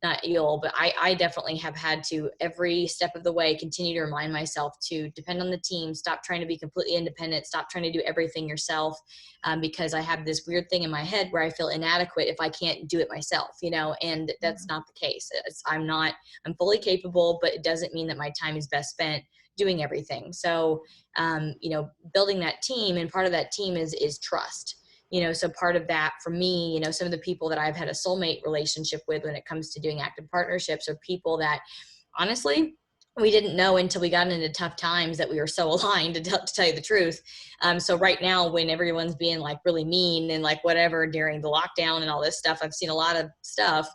not you'll, but I definitely have had to every step of the way continue to remind myself to depend on the team, stop trying to be completely independent, stop trying to do everything yourself, because I have this weird thing in my head where I feel inadequate if I can't do it myself, and that's not the case. I'm fully capable, but it doesn't mean that my time is best spent doing everything. So, building that team, and part of that team is trust. So part of that for me, some of the people that I've had a soulmate relationship with when it comes to doing active partnerships are people that honestly, we didn't know until we got into tough times that we were so aligned, to tell you the truth. So right now when everyone's being like really mean and like whatever during the lockdown and all this stuff, I've seen a lot of stuff.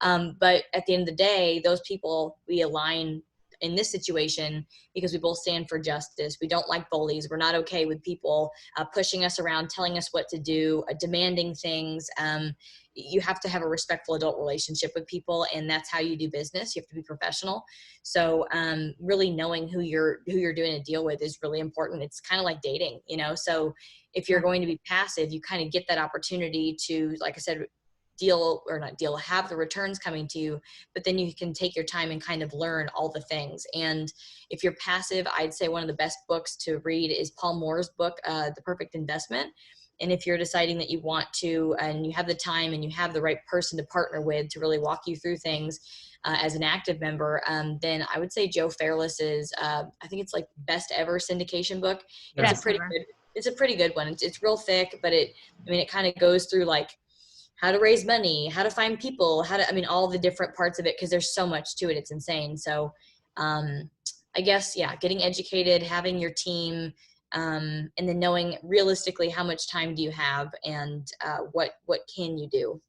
But at the end of the day, those people, we align in this situation because we both stand for justice. We don't like bullies. We're not okay with people pushing us around, telling us what to do, demanding things. You have to have a respectful adult relationship with people, and that's how you do business. You have to be professional. So really knowing who you're doing a deal with is really important. It's kind of like dating, if you're going to be passive, you kind of get that opportunity to, like I said, have the returns coming to you, but then you can take your time and kind of learn all the things. And if you're passive, I'd say one of the best books to read is Paul Moore's book, The Perfect Investment. And if you're deciding that you want to, and you have the time and you have the right person to partner with to really walk you through things as an active member, then I would say Joe Fairless's, I think it's like best ever syndication book. It's a pretty good one. It's real thick, but it kind of goes through like how to raise money, how to find people, all the different parts of it, because there's so much to it. It's insane. So I guess, getting educated, having your team, and then knowing realistically how much time do you have and what can you do.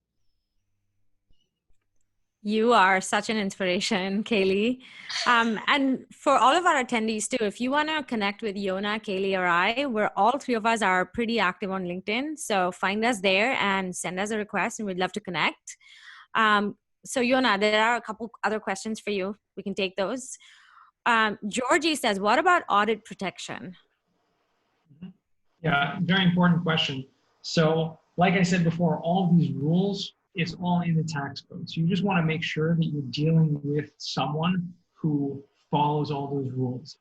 You are such an inspiration, Kaylee. And for all of our attendees too, if you want to connect with Yonah, Kaylee, or I, all three of us are pretty active on LinkedIn. So find us there and send us a request and we'd love to connect. So Yonah, there are a couple other questions for you. We can take those. Georgie says, what about audit protection? Yeah, very important question. So, like I said before, all of these rules, it's all in the tax code. So you just want to make sure that you're dealing with someone who follows all those rules.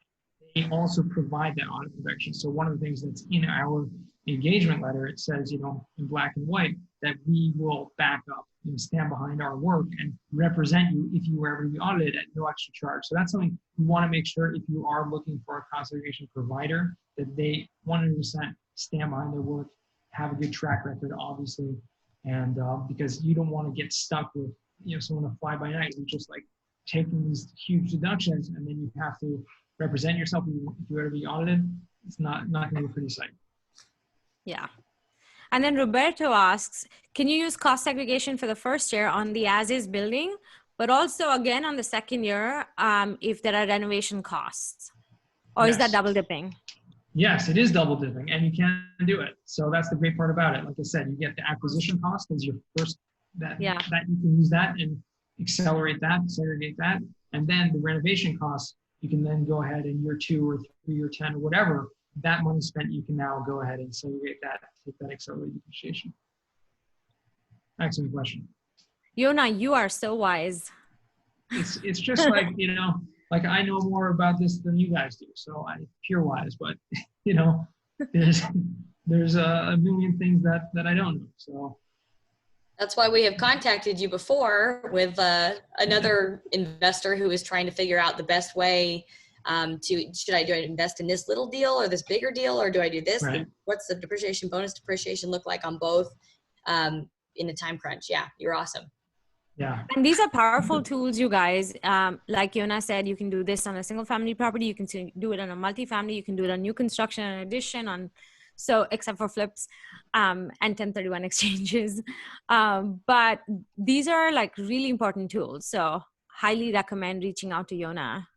They also provide that audit protection. So one of the things that's in our engagement letter, it says, you know, in black and white, that we will back up and stand behind our work and represent you if you were ever to be audited at no extra charge. So that's something you want to make sure if you are looking for a cost segregation provider, that they 100% stand behind their work, have a good track record, obviously, and because you don't want to get stuck with, you know, someone a fly by night who's just like taking these huge deductions, and then you have to represent yourself if you were to be audited. It's not going to be a pretty sight. Yeah. And then Roberto asks, can you use cost segregation for the first year on the as-is building, but also again on the second year if there are renovation costs? Or Yes. Is that double dipping? Yes, it is double dipping, and you can do it. So that's the great part about it. Like I said, you get the acquisition cost as your first, that you can use that and accelerate that, segregate that. And then the renovation costs, you can then go ahead in year 2 or 3 or 10 or whatever, that money spent, you can now go ahead and segregate that, take that accelerated depreciation. Excellent question. Yonah, you are so wise. It's just like, you know, like I know more about this than you guys do, so I pure wise, but you know, there's a million things that I don't know. So that's why we have contacted you before with another investor who is trying to figure out the best way should I invest in this little deal or this bigger deal, or do I do this? Right. What's the depreciation, bonus depreciation look like on both in a time crunch? Yeah, you're awesome. Yeah. And these are powerful tools, you guys. Like Yonah said, you can do this on a single family property. You can do it on a multifamily. You can do it on new construction and addition except for flips and 1031 exchanges. But these are like really important tools. So highly recommend reaching out to Yonah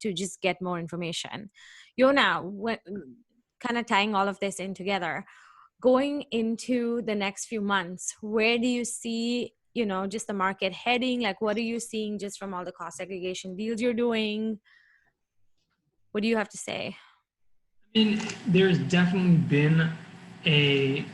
to just get more information. Yonah, kind of tying all of this in together, going into the next few months, where do you see, you know, just the market heading? Like, what are you seeing just from all the cost segregation deals you're doing? What do you have to say? I mean, there's definitely been a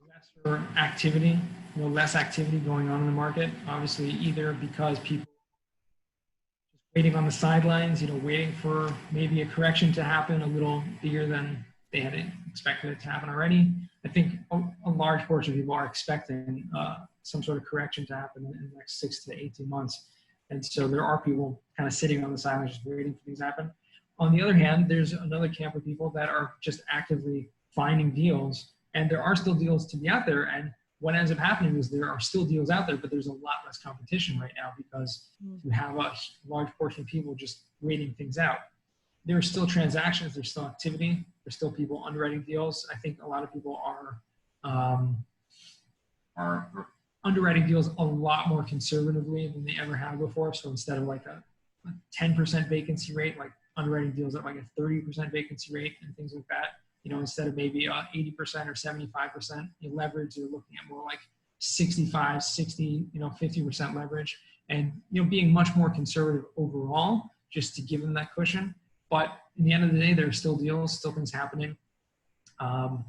lesser activity, less activity going on in the market. Obviously, either because people just waiting on the sidelines, waiting for maybe a correction to happen a little bigger than they had expected it to happen already. I think a large portion of people are expecting some sort of correction to happen in the next 6 to 18 months. And so there are people kind of sitting on the sidelines just waiting for things to happen. On the other hand, there's another camp of people that are just actively finding deals, and there are still deals to be out there. And what ends up happening is there are still deals out there, but there's a lot less competition right now because you have a large portion of people just waiting things out. There are still transactions, there's still activity, there's still people underwriting deals. I think a lot of people are underwriting deals a lot more conservatively than they ever have before. So instead of like a 10% vacancy rate, like underwriting deals at like a 30% vacancy rate and things like that, instead of maybe 80% or 75% leverage, they're looking at more like 65, 60, 50% leverage, and being much more conservative overall, just to give them that cushion. But in the end of the day, there are still deals, still things happening. So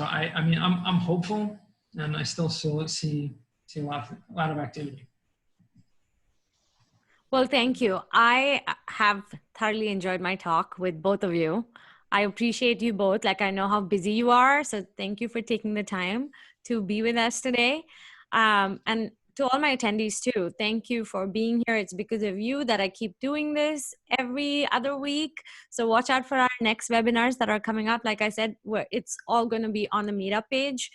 I'm hopeful, and I still see a lot of activity. Well, thank you. I have thoroughly enjoyed my talk with both of you. I appreciate you both. Like, I know how busy you are, so thank you for taking the time to be with us today. And to all my attendees too, thank you for being here. It's because of you that I keep doing this every other week. So watch out for our next webinars that are coming up. Like I said, it's all going to be on the meetup page.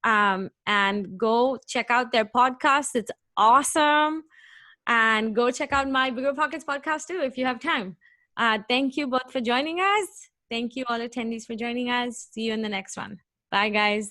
And go check out their podcast. It's awesome. And go check out my BiggerPockets podcast too, if you have time. Thank you both for joining us. Thank you all attendees for joining us. See you in the next one. Bye, guys.